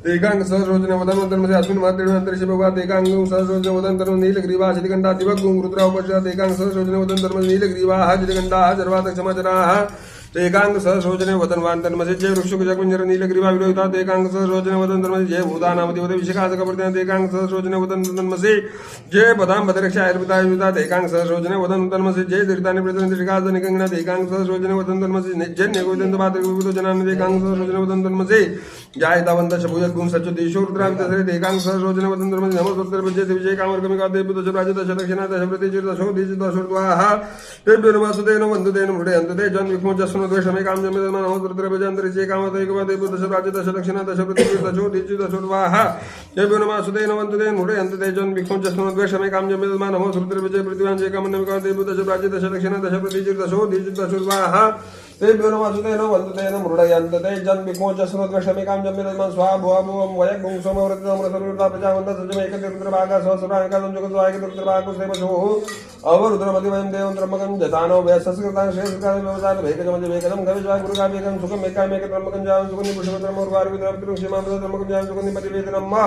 देकांग सहस्रोजने वदन धर्मसे अस्मिन् महत्तेन अंतरिक्षे भगवा देकांग सहस्रोजने वदन धर्म नीलग्रीवा शितिकंठा दिवगुं रुद्रा उपजया देकांग सहस्रोजने वदन धर्म नीलग्रीवा शितिकंठा जर्वात क्षमचराः एकांग सहस्रोजने वदनवान तन्मसे जय वृक्षुक जगुंजर नीलग्रीवा विलोहिता एकांग सहस्रोजने वदन तन्मसे जय भूतानामधिपते विशिखास कपर्दिनाथ एकांग सहस्रोजने वदन तन्मसे जय पदाम भद्रक्षा आयुर्वेदा आयुर्वेदात एकांग सहस्रोजने वदन तन्मसे जय दरितानि प्रतन श्रीकास निकंगनाथ एकांग सहस्रोजने वदन तन्मसे जय निगोविंद पात्र विभूतो जनान एकांग सहस्रोजने वदन तन्मसे जायतावंत शभुजत गुण सच्चो देशो रुद्रावितसरे एकांग सहस्रोजने वदन तन्मसे नमो सुत्र विजय विजय कामर्गमिका देवतो जराज दश दक्षिणा दश प्रतिचिर दशो दीज दशोर्द्वाहा तेभ्यो नमः सुतेन वन्दतेन मृडे अंतते जन विष्णु द्वेषमे काम जमे नमो रुद्र भजंतरिचे कामत एकवा देव दश राज्य दश दक्षिणा दश प्रतिचिर दशो दीज दशोर्द्वाहा तेभ्यो नमः सुतेन वन्दतेन मृडे अंतते जन विष्णु द्वेषमे काम जमे नमो रुद्र भजय प्रतिवान जे कामन्नमिका देव दश राज्य दश दक्षिणा दश प्रतिचिर दशो दीज दशोर्द्वाहा तेभ्यो नमः सुतेन वन्दतेन मृडे अंतते जन विष्णु द्वेषमे काम जमे नमः स्वाहा भुवा भुवं वयं गुं समवृत अमृतरुद्रा प्रजावन्त सजमे एक रुद्र भागा सहस्रा एकादं जगत स्वाहा रुद्र भागो सेवशो अवरुद्रमति वयं देवं ब्रह्मकं जतानो व्यसस्कृतां श्रेष्ठकाले व्यवसाय भेकजमज भेकजं गविज्वाय गुरुगाभेकं सुखं मेकामेक ब्रह्मकं जावं सुगन्धि पुष्पत्रम उर्वार विद्रापितृ क्षमां ब्रह्मकं जावं सुगन्धि परिवेदनं मा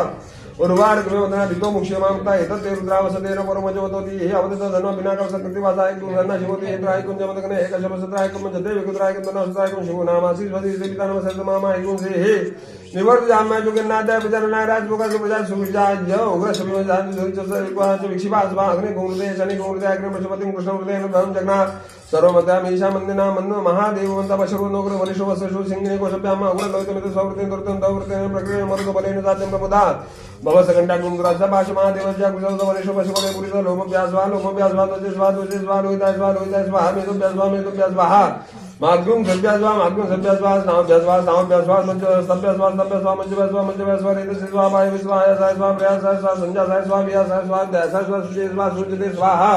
उर्वार कृपवदना दितो मुक्षमामता एतत् रुद्रावसतेन परमजवतोति हे अवदत धनो बिनाकं सकृतिवासाय गुरुधर्ना शिवोति हेत्राय कुंजमदकने एकशपसत्राय कुंजते विकुत्राय कुंदनसत्राय कुं शिवो नामासि स्वधि सेवितानम सर्वमामा एकुं से हे निवर्त जामा जुगन्नाथाय विजरनाय राजभोगासु प्रजा सुविजाय उग्र समिवजान दुरिचस विक्षिपास अग्नि गुरुदे शनि गुरुदे अग्नि पशुपतिं कृष्ण हृदयेन ब्रह्म जगन्नाथ सर्वमतामीशा मंदिना मन्नो महादेववन्त पशुरो नोग्र वरिषो वसुषु सिंहिने कोशप्याम उग्र लोहितमित सौवृतेन दुर्तं दौवृतेन प्रक्रिया मरुत बलेन साध्यं प्रमुदात् भवसकंडा गुंद्राजा भाष महादेवज्या कुशल वरिषो पशुपते पुरिस लोमभ्यासवा वजेस्वा दोजेस्वा लोहितास्वा मेदोभ्यासवा मेदोभ्यासवा माग्युं सभ्यास्वा नामभ्यासवा स्तभ्यास्वा मंजभ्यासवा रेतस्वा वायविस्वा आयसायस्वा प्रयासायस्वा संजासायस्वा वियासायस्वा ध्यासायस्वा सुजेस्वा सुजते स्वाहा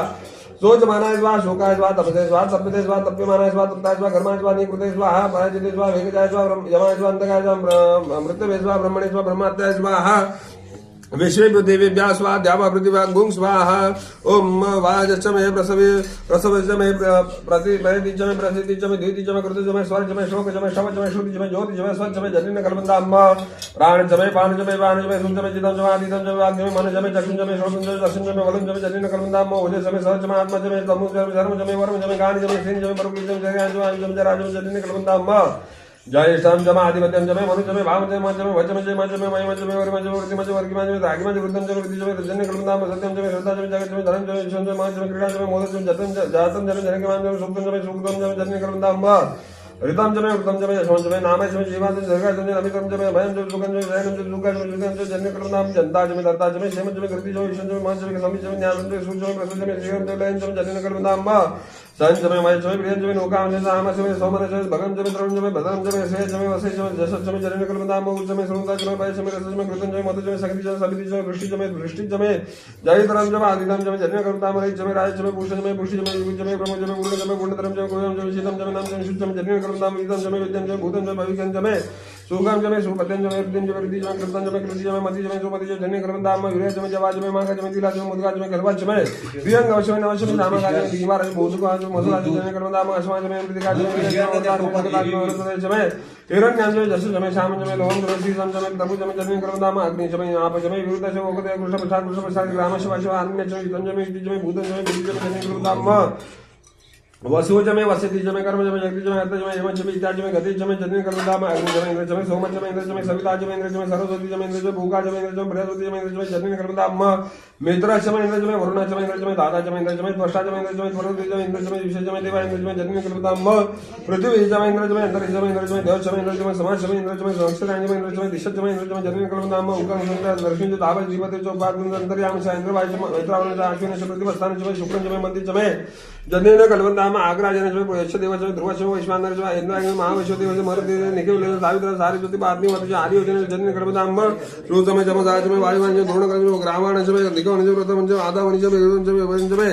सोचमानाय स्वा शोकाय स्वा तपसे स्वा तप्यते स्वा तप्यमानाय स्वा तप्ताय स्वा कर्माय स्वा निकृते स्वा पराजिते स्वा वेगजाय स्वा यमाय स्वा अंतकाय स्वा मृत्यवे स्वा ब्रह्मणे स्वा ब्रह्मात्याय स्वाहा विश्वेभ्यो देवेभ्यः स्वाहा द्यावा पृथिव्या गुं स्वाहा ओम वाजश्च मे प्रसवश्च मे प्रतिप्रतिश्च मे प्रसिद्धिश्च मे द्वितीश्च मे कृतिश्च मे स्वरश्च मे शोकश्च मे शवश्च मे श्रुतिश्च मे ज्योतिश्च मे स्वच्छ मे जनिन कल्पन्ताम्मा प्राणश्च मे पानश्च मे वाणश्च मे सुञ्च मे चित्तं च मे आदितं च मे वाग्य मे मनश्च मे चक्षुश्च मे श्रोत्रं च मे दर्शनं च मे वलं च मे जनिन कल्पन्ताम्मा ओजश्च मे सहश्च मे आत्मा च मे तमु च मे धर्म च मे वर्म च मे गानि च मे श्रीं च मे परकुलं च मे जगयां च मे आयुषं च राजं च जनिन कल्पन्ताम्मा जयेष्ठां च आधिपत्यं च मे मनु च मे भावं च मे च मे वचम च मे च मे महिम च मे वर्म च मे वृत्तिम च वर्गिम च मे धागिम च वृद्धं च मे वृद्धि च मे जन्य कल्पन्ताम्मा सत्यं च मे श्रद्धा च मे जगत् च मे धनं च मे विश्वं च मे च मे क्रीडा च मे मोदं च मे जातं च मे जनकमां च मे सुक्तं च मे सुकृतं च मे जन्य कल्पन्ताम्मा ऋतं च मे वृतं च मे यशवं च मे नामय च मे जीवां च दीर्घाय च मे अमितं च मे भयं च सुखं च मे शयनं च सुखं च मे सुखं च जन्य कल्पन्तां जनता च मे दत्ता च मे क्षेमं च मे कृति च मे विश्वं च मे महं च मे समिं च मे ज्ञानं च मे सूर्य च मे प्रसन्न च मे श्रीयं च मे लयं च मे जन्य कल्पन्ताम्मा सन च मे मय च मे प्रियं च मे नौकां च साम च मे सोमन च मे भगं च मे द्रवं च मे भद्रं च मे श्रेय च मे वसे च मे जश च मे जन्य कल्पन्ताम्मा उच्च च मे श्रुतं च मे भय च मे रस च मे कृतं च मे मद च मे सखति च मे समिति च मे वृष्टि च मे जयितरं च मे आदितं च मे जन्य कल्पन्ताम्मा रहि च मे राज च मे भूषण च मे पुष्टि च मे युग च मे ब्रह्म च मे गुण च मे गुणधरं च मे गुणं च मे शीतं च मे नाम च मे शुद्ध च मे जन्य कल्पन्ताम्मा विदं च मे विद्यं च मे भूतं च मे भविकं च मे सुखं च मे सुपत्यं च मे वृद्धिं च मे वृद्धि च मे कृतं च मे कृति च मे मति च मे सुमति च जन्य कल्पन्ताम्मा विरय च मे जवा च मे माघ च मे तिला च मे मुद्गा च मे गर्भा च मे प्रियं अवश्य मे नवश्य मे सामगा च मे दीवार च भूसुका च मधुरा च जन्य कल्पन्ताम्मा अस्मा च मे वृद्धिका च मे च मे हिरण्यं च मे जश च मे श्यामं च मे लोहं च मे श्रीसं च मे तपु च मे जन्य कल्पन्ताम्मा अग्नि च मे आप च मे विरुद्ध च मे ओगदे कृष्ण प्रसाद ग्राम च वाशव अन्य च मे युतं च मे युति च मे भूतं च मे बुद्धि च मे जन्य कल्पन्ताम्मा वसु च मे वसति च मे कर्म च मे जगति च मे अर्थ च मे यम च मे इत्यादि च मे गति च मे जन्य कल्पन्ताम्मा अग्नि च मे इंद्र च मे सोम च मे इंद्र च मे सविता च मे इंद्र च मे सरस्वती च मे इंद्र च मे भूका च मे इंद्र च मे बृहस्पति च मे इंद्र च मे जन्य कल्पन्ताम्मा मित्र च मे इंद्र च मे वरुण च मे इंद्र च मे दाता च मे इंद्र च मे त्वष्टा च मे इंद्र च मे त्वरति च मे इंद्र च मे विशेष च मे देवा इंद्र च मे जन्य कल्पन्ताम्मा पृथ्वी च मे इंद्र च मे अंतरिक्ष च मे इंद्र च मे देव च मे इंद्र च मे समाज च मे इंद्र च मे संस्कृत च मे इंद्र च मे दिशा च मे इंद्र च मे जन्य कल्पन्ताम्मा उकं संत दर्शन च ताप जीवते च उपाद अंतर्याम च इंद्र वाय च मैत्रावण च अश्विन च प्रतिवस्थान च मे शुक्रं च मे मंदिर च मे जनेन कलवंताम आग्राजन यश देव ध्रुव वैश्वानर इंद्राग्नि महावैश्वदेव मरुदेव निखिल सावित्र सारी ज्योति पात्नी वर्ष आर्य जन कलवंताम श्रोतम जम साजमे वायुवान द्रोण कलम ग्रावाण जमे निगमन प्रथम जम आदावनि जमे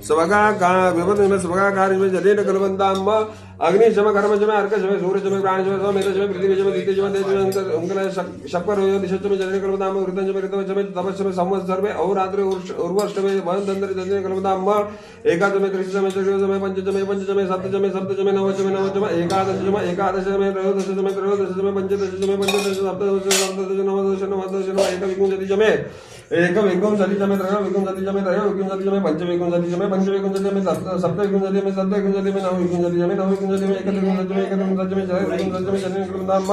स्वगा का विपद स्वगा कार्य जनेन कलवंताम अग्नि शम कर्म शम अर्क शम सूर्य शम प्राण शम मेध शम पृथ्वी शम दित्य शम तेज शम उंगल शक्कर दिश शम जने कलमदाम ऋतम शम ऋतम शम तपस्व संवत्सर में अहोरात्र उर्वष्ट में वहंतंत्र जने कलमदाम एकादश में त्रिश शम चतुर्दश में पंचदश में सप्तदश में नवदश में एकादश में त्रयोदश में पंचदश में पंचदश सप्तदश नवदश एक विकुंजति में एक विकुंजति में त्रय विकुंजति में त्रय विकुंजति में पंच विकुंजति में पंच विकुंजति में सप्त विकुंजति में सप्त विकुंजति में नव विकुंजति में नव विकुंजति में एक विकुंजति में जय विकुंजति में जने कलमदाम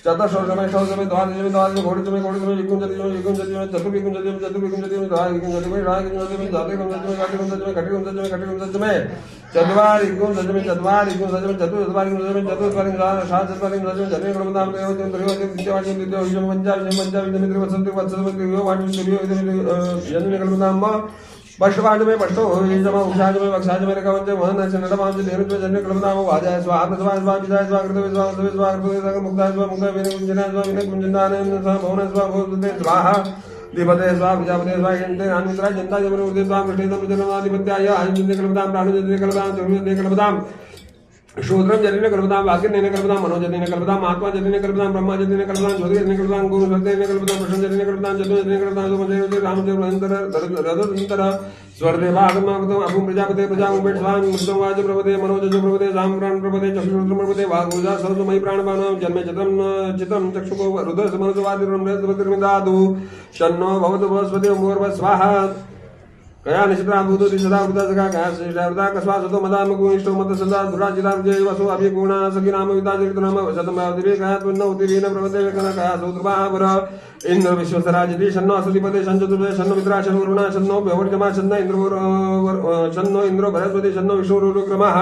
चतुर्दश में द्वादश घोड़च में विकुंजति में चतुर् विकुंजति में राय विकुंजति में जाते विकुंजति में घटी विकुंजति में चतुर्वार विकुंजति में चतुर्वार विकुंजति में सात चतुर्वार विकुंजति में जने कलमदाम द्वितीयवाक्य पंचाविंश जने कलमदाम पष्टवाज में पष्टो जमा उषाज में वक्षाज में रखवंते वहन नडमांज देरुज में जन्य कलमदाम वाजाय स्वाहा प्रसवाय स्वाहा विजाय स्वाहा कृतवे स्वाहा सवे स्वाहा कृतवे मुक्ताय स्वाहा मुक्ताय विनय कुंजनाय स्वाहा विनय कुंजनाय स्वाहा भवन स्वाहा भवते स्वाहा दीपते स्वाहा विजापते स्वाहा यन्ते आनंदराय जनता जमन उदे स्वाहा कृष्णेन्द्र प्रजननाधिपत्याय आयुजन्य कलमदाम प्राणुजन्य कलमदाम चतुर्जन्य कलमदाम शूद्रम जनिने कल्पदाम वाक्यने कल्पदाम मनोजनिने कल्पदाम आत्मा जनिने कल्पदाम ब्रह्मा जनिने कल्पदाम ज्योति जनिने कल्पदाम गुरु सत्य कल्पदाम प्रश्न जनिने कल्पदाम जदु जनिने कल्पदाम सोमदेव रामदेव अंतर रदंतर स्वर्देव आगमागतम अभुम प्रजापते प्रजाम बेट स्वाम मृतम वाज प्रभते मनोज प्रभते साम प्राण प्रभते चक्षुरुद्र प्रभते वागुजा सर्वमय प्राणपानो जन्मे चित्रम चक्षुको रुद्र समनसवादि ब्रह्मदेवमिदादु शन्नो भवतु बृहस्पति मूर्व स्वाहा कया निष्प्रा भूतो सदा वृता सका कया श्रेष्ठा कस्वा सतो मदाम गुणिष्ठो मत सदा दुराजिता जय वसो अभि गुणा सखी नाम विता चरित नाम शतम दिवे कया त्वन्न उतिरेन प्रवते कन कया सौद्रवा वर इंद्र विश्वसराजिति शन्नो असुधिपते शंचतुर्दय शन्नो मित्रा शन्नो वरुणा शन्नो व्यवर्जमा शन्न इंद्र शन्नो इंद्र बृहस्पति शन्नो विष्णुरुक्रमः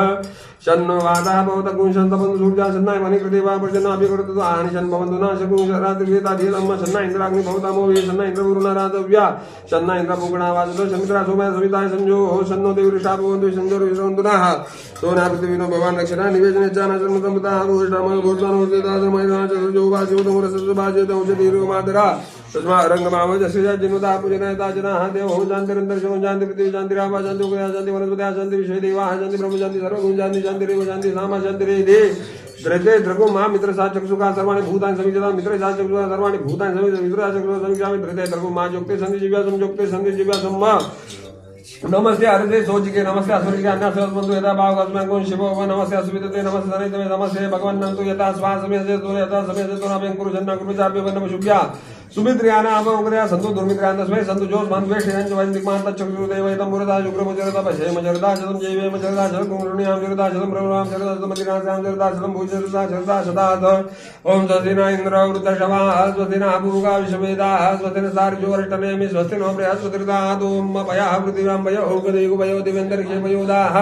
शन्नो वादा भवत गुणशन्त बंधु सूर्या शन्नाय मणिकृदेवा पर्जन्ना अभिकृत आनि शन् भवन्तु न शकुं रात्रिवेता धीरम्म शन्ना इंद्राग्नि भवतामो वे शन्ना इंद्र वरुणा रातव्या शन्ना इंद्र पुगणा वाजतो शमित्रा सोमय सविताय संजो शन्नो देवऋषा भवन्तु संजो विश्वन्तुनः सोना पृथ्वीनो भवान् रक्षणा निवेशने जाना जन्मतमता भूषणामय भूषणो देदासमयना चतुर्जो वाजिवतमुरससुभाजित औषधीरो मादरा तस्मा रंगमाव जस्य जिनुता पूजनयता जनाः देवो जानतिरन्तरिक्षो जानति पृथ्वी जानति रामा जानति उग्रया जानति वनस्पतयः जानति विश्वेदेवाः जानति ब्रह्म जानति सर्वगुण जानति जानति रेव जानति सामा जानति रेदे द्रते द्रगो मा मित्र सा चक्षुका सर्वाणि भूतानि समीक्षता मित्र सा चक्षुका सर्वाणि भूतानि समीक्षता मित्र सा चक्षुका समीक्षामि द्रते द्रगो मा जोक्ते संधि जीव्या संजोक्ते संधि जीव्या सम्मा नमस्ते हरिते सोचिके नमस्ते असुरिके अन्नासवस्मन्तु यथा भावकस्माकं शिवो व नमस्ते असुवितते नमस्ते धनितमे नमस्ते भगवन्नन्तु यथा स्वासमेसे तो यथा समेसे तो नामें कुरुजन्ना कुरुचाप्य वन्नम शुभ्या सुमित्र्याना अवग्रया सन्तु दुर्मित्र्यान् तस्मै सन्तु जोस्मान् द्वेषयन् च वैदिकमान् तच्चक्षुदेव एतं मुरदा शुक्रमजरता पश्येमजरता शतं जैवेमजरता शतं कुंरुण्यां जरता शतं प्रभुरां जरता शतं मदिनास्यां जरता शतं भूजरता शरता शतात् ओम स्वस्तिना इन्द्र वृद्धशवाः स्वस्तिना भूगा विश्ववेदाः स्वस्तिना सार्जोरष्टनेमि स्वस्तिनो बृहस्पतिर्दातु ओम पयाः पृथिव्यां पयो औगदेगु पयो दिव्यन्तरिक्षे पयोदाः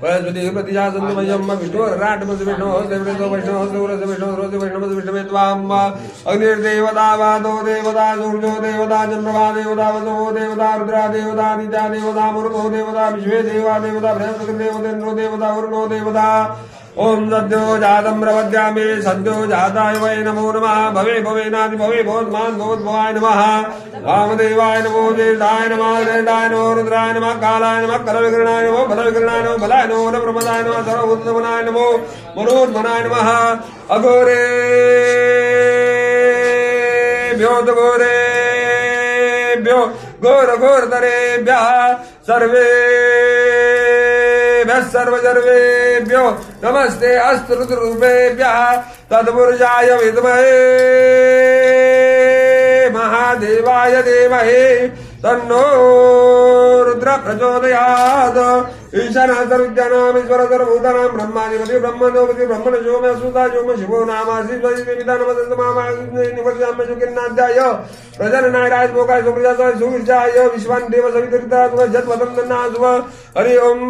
पयस्पतिः प्रतिजासन्तु मयं विष्णुर्राट्मसि विष्णोः देवदेवो वैष्णवः सूरस्य विष्णोः रोसि वैष्णवस्य विष्णवे त्वाम् अग्निर्देवता वादो देवता सूर्यो देवता चंद्रमा देवता वसो देवता रुद्रा देवता दित्या देवता मरुतो देवता विश्वे देवा देवता बृहस्पति देवतेन्द्रो देवता वरुणो देवता ओम सद्यो जातम प्रपद्यामि सद्यो जाताय वै नमो नमः भवे भवेनादि भवे भवत्मान् भवद्भवाय नमः वामदेवाय नमो देवाय नमः दण्डाय नमो रुद्राय नमः कालाय नमः कलविकरणाय नमो बलविकरणाय नमो बलाय नमो नप्रमदाय नमः सर्वभूतमनाय नमो मनोन्मनाय नमः अघोरे घोरेभ्यो घोर घोरतरेभ्यः सर्वजर्वेभ्यो नमस्ते अस्त्रुद्रूपेभ्यः तत्पुरुषाय विद्महे महादेवाय धीमहि तन्नो रुद्र प्रचोदयात् ईशानः सर्वज्ञानामीश्वर सर्वभूतानां ब्रह्माधिपति ब्रह्मणोपति ब्रह्मणशोमः सुता शोम शिवो नामासि स्वजिता नमस्ते निवर्त्यामि सुखिन्नाध्याय प्रजननाय राजभोगाय सुप्रजाय सुविचाय विश्वान् देव सवितरिता जत वदन्ना सुव हरि ओम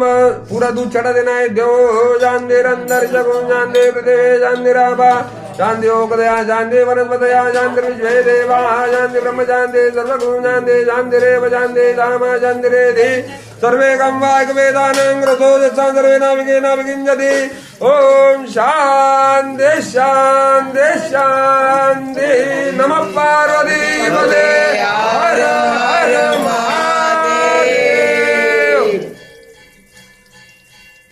पूरा दूध चढ़ा देना है देव जानदे अंदर जगो जानदे पृथ्वी जानदे राबा जानदे ओकदया जानदे वनस्पतया जानदे विश्वे देवा जानदे ब्रह्म जानदे सर्वगुण जानदे जानदे रेव जानदे रामा जानदे रे सर्वे गम वाग वेदानं रसो यत्सां सर्वे नाविके नाविकिञ्जति ओम शांति शांति शांति नमः पार्वती पते हर हर महादेव।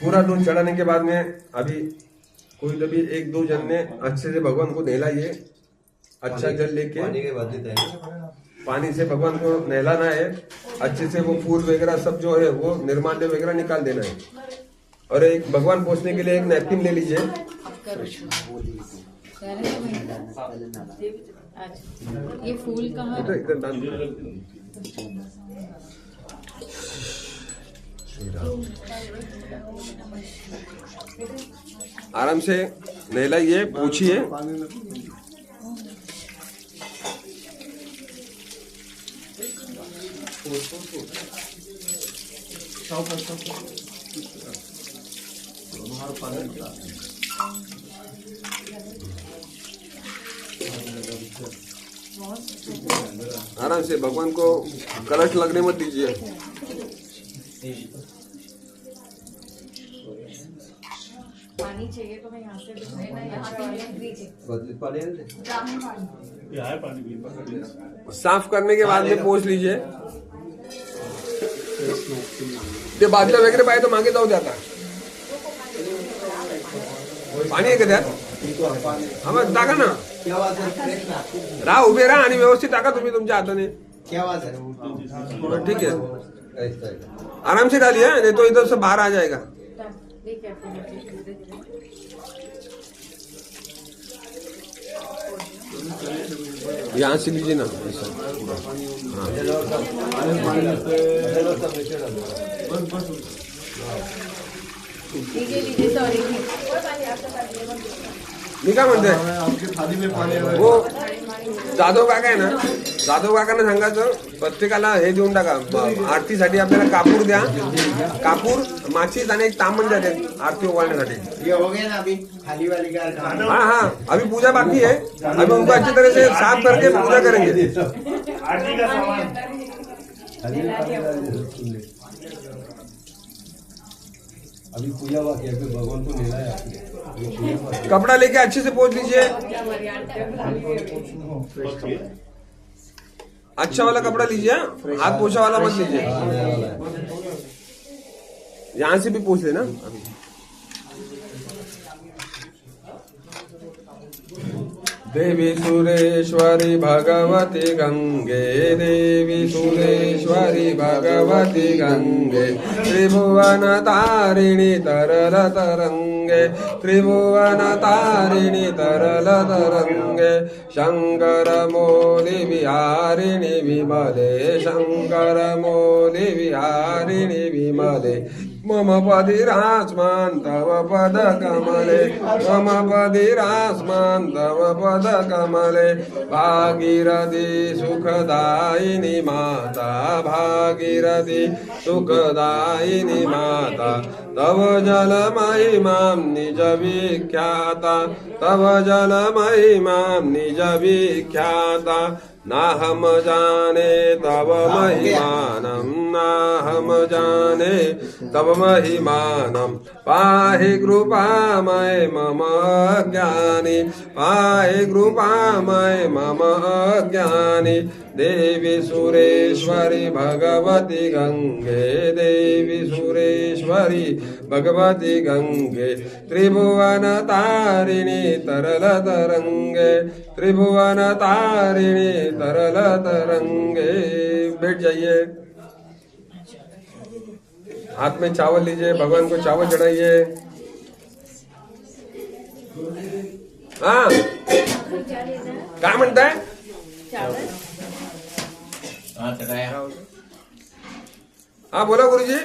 पूरा दूध चढ़ाने के बाद में अभी कोई तभी एक दो जन ने अच्छे से भगवान को नहलाइए, अच्छा जल लेके पानी के बाद देता है पानी से भगवान को नहलाना है, अच्छे से वो फूल वगैरह सब जो है वो निर्माल्य वगैरह निकाल देना है। और एक भगवान पोछने के लिए एक नैपकिन ले लीजिए। ये फूल कहाँ? एकदम डाल दो। आराम से नहलाइए, पूछिए। आराम से भगवान को कलश लगने मत दीजिए। पानी चाहिए तो मैं यहाँ से बदली पानी है साफ करने के बाद में पोंछ लीजिए। ते बाजूला वगैरे पाहिजे तो मागे जाऊ द्या आता। पाणी आहे का त्यात? हा मग टाका ना, क्या बात है? राहा उभे राहा आणि व्यवस्थित टाका तुम्ही तुमच्या हाताने। क्या बात है? ठीक है, ऐसा है आराम से डालिए, नहीं तो इधर से बाहर आ जाएगा। यहाँ से लीजिए ना ऐसा। हाँ। लीजिए सॉरी। मी काय म्हणते, आपकी थाली में पानी है। वो जाधव काका आहे ना, जाधव काकांना सांगायचं प्रत्येकाला हे देऊन टाका, आरतीसाठी आपल्याला कापूर द्या, कापूर माचीस आणि एक तांबण द्या ते आरती ओवाळण्यासाठी। ये हो गया ना अभी खाली वाली का काम? हाँ हाँ, अभी पूजा बाकी है, अभी उनको अच्छी तरह से साफ करके पूजा करेंगे। आरती का सामान अभी पूजा बाकी है, फिर भगवान को नहलाया कपड़ा लेके अच्छे से पोंछ लीजिए। अच्छा वाला कपड़ा लीजिए, हाथ पोछा वाला मत लीजिए। यहाँ से भी पोंछ लेना अभी। देवी सुरेश्वरी भगवती गंगे, देवी सुरेश्वरी भगवती गंगे, त्रिभुवन तारिणी तरल तरंगे, त्रिभुवन तारिणी तरल तरंगे, शंकर मौली विहारिणी विमले, शंकर मौली विहारिणी विमले, मम पदिरास्मान् तव पद कमले, मम पदिरास्मान् तव पद कमले, भागीरथी सुखदायिनी माता, भागीरथी सुखदायिनी माता, तव जल महिमां निज विख्याता, तव जल महिमां निज विख्याता, नाहम जाने तव महिमानं, नाहम जाने तव महिमानं, पाहि कृपामय मम ज्ञानी, पाहि कृपामय मम ज्ञानी, देवी सुरेश्वरी भगवती गंगे, देवी सुरेश्वरी भगवती गंगे, त्रिभुवन तारिणी तरल तरंगे, त्रिभुवन तारिणी तरल तरंगे। बैठ जाइए, हाथ में चावल लीजिए, भगवान को चावल चढ़ाइए। हाँ काय म्हणताय? हाँ बोला गुरुजी।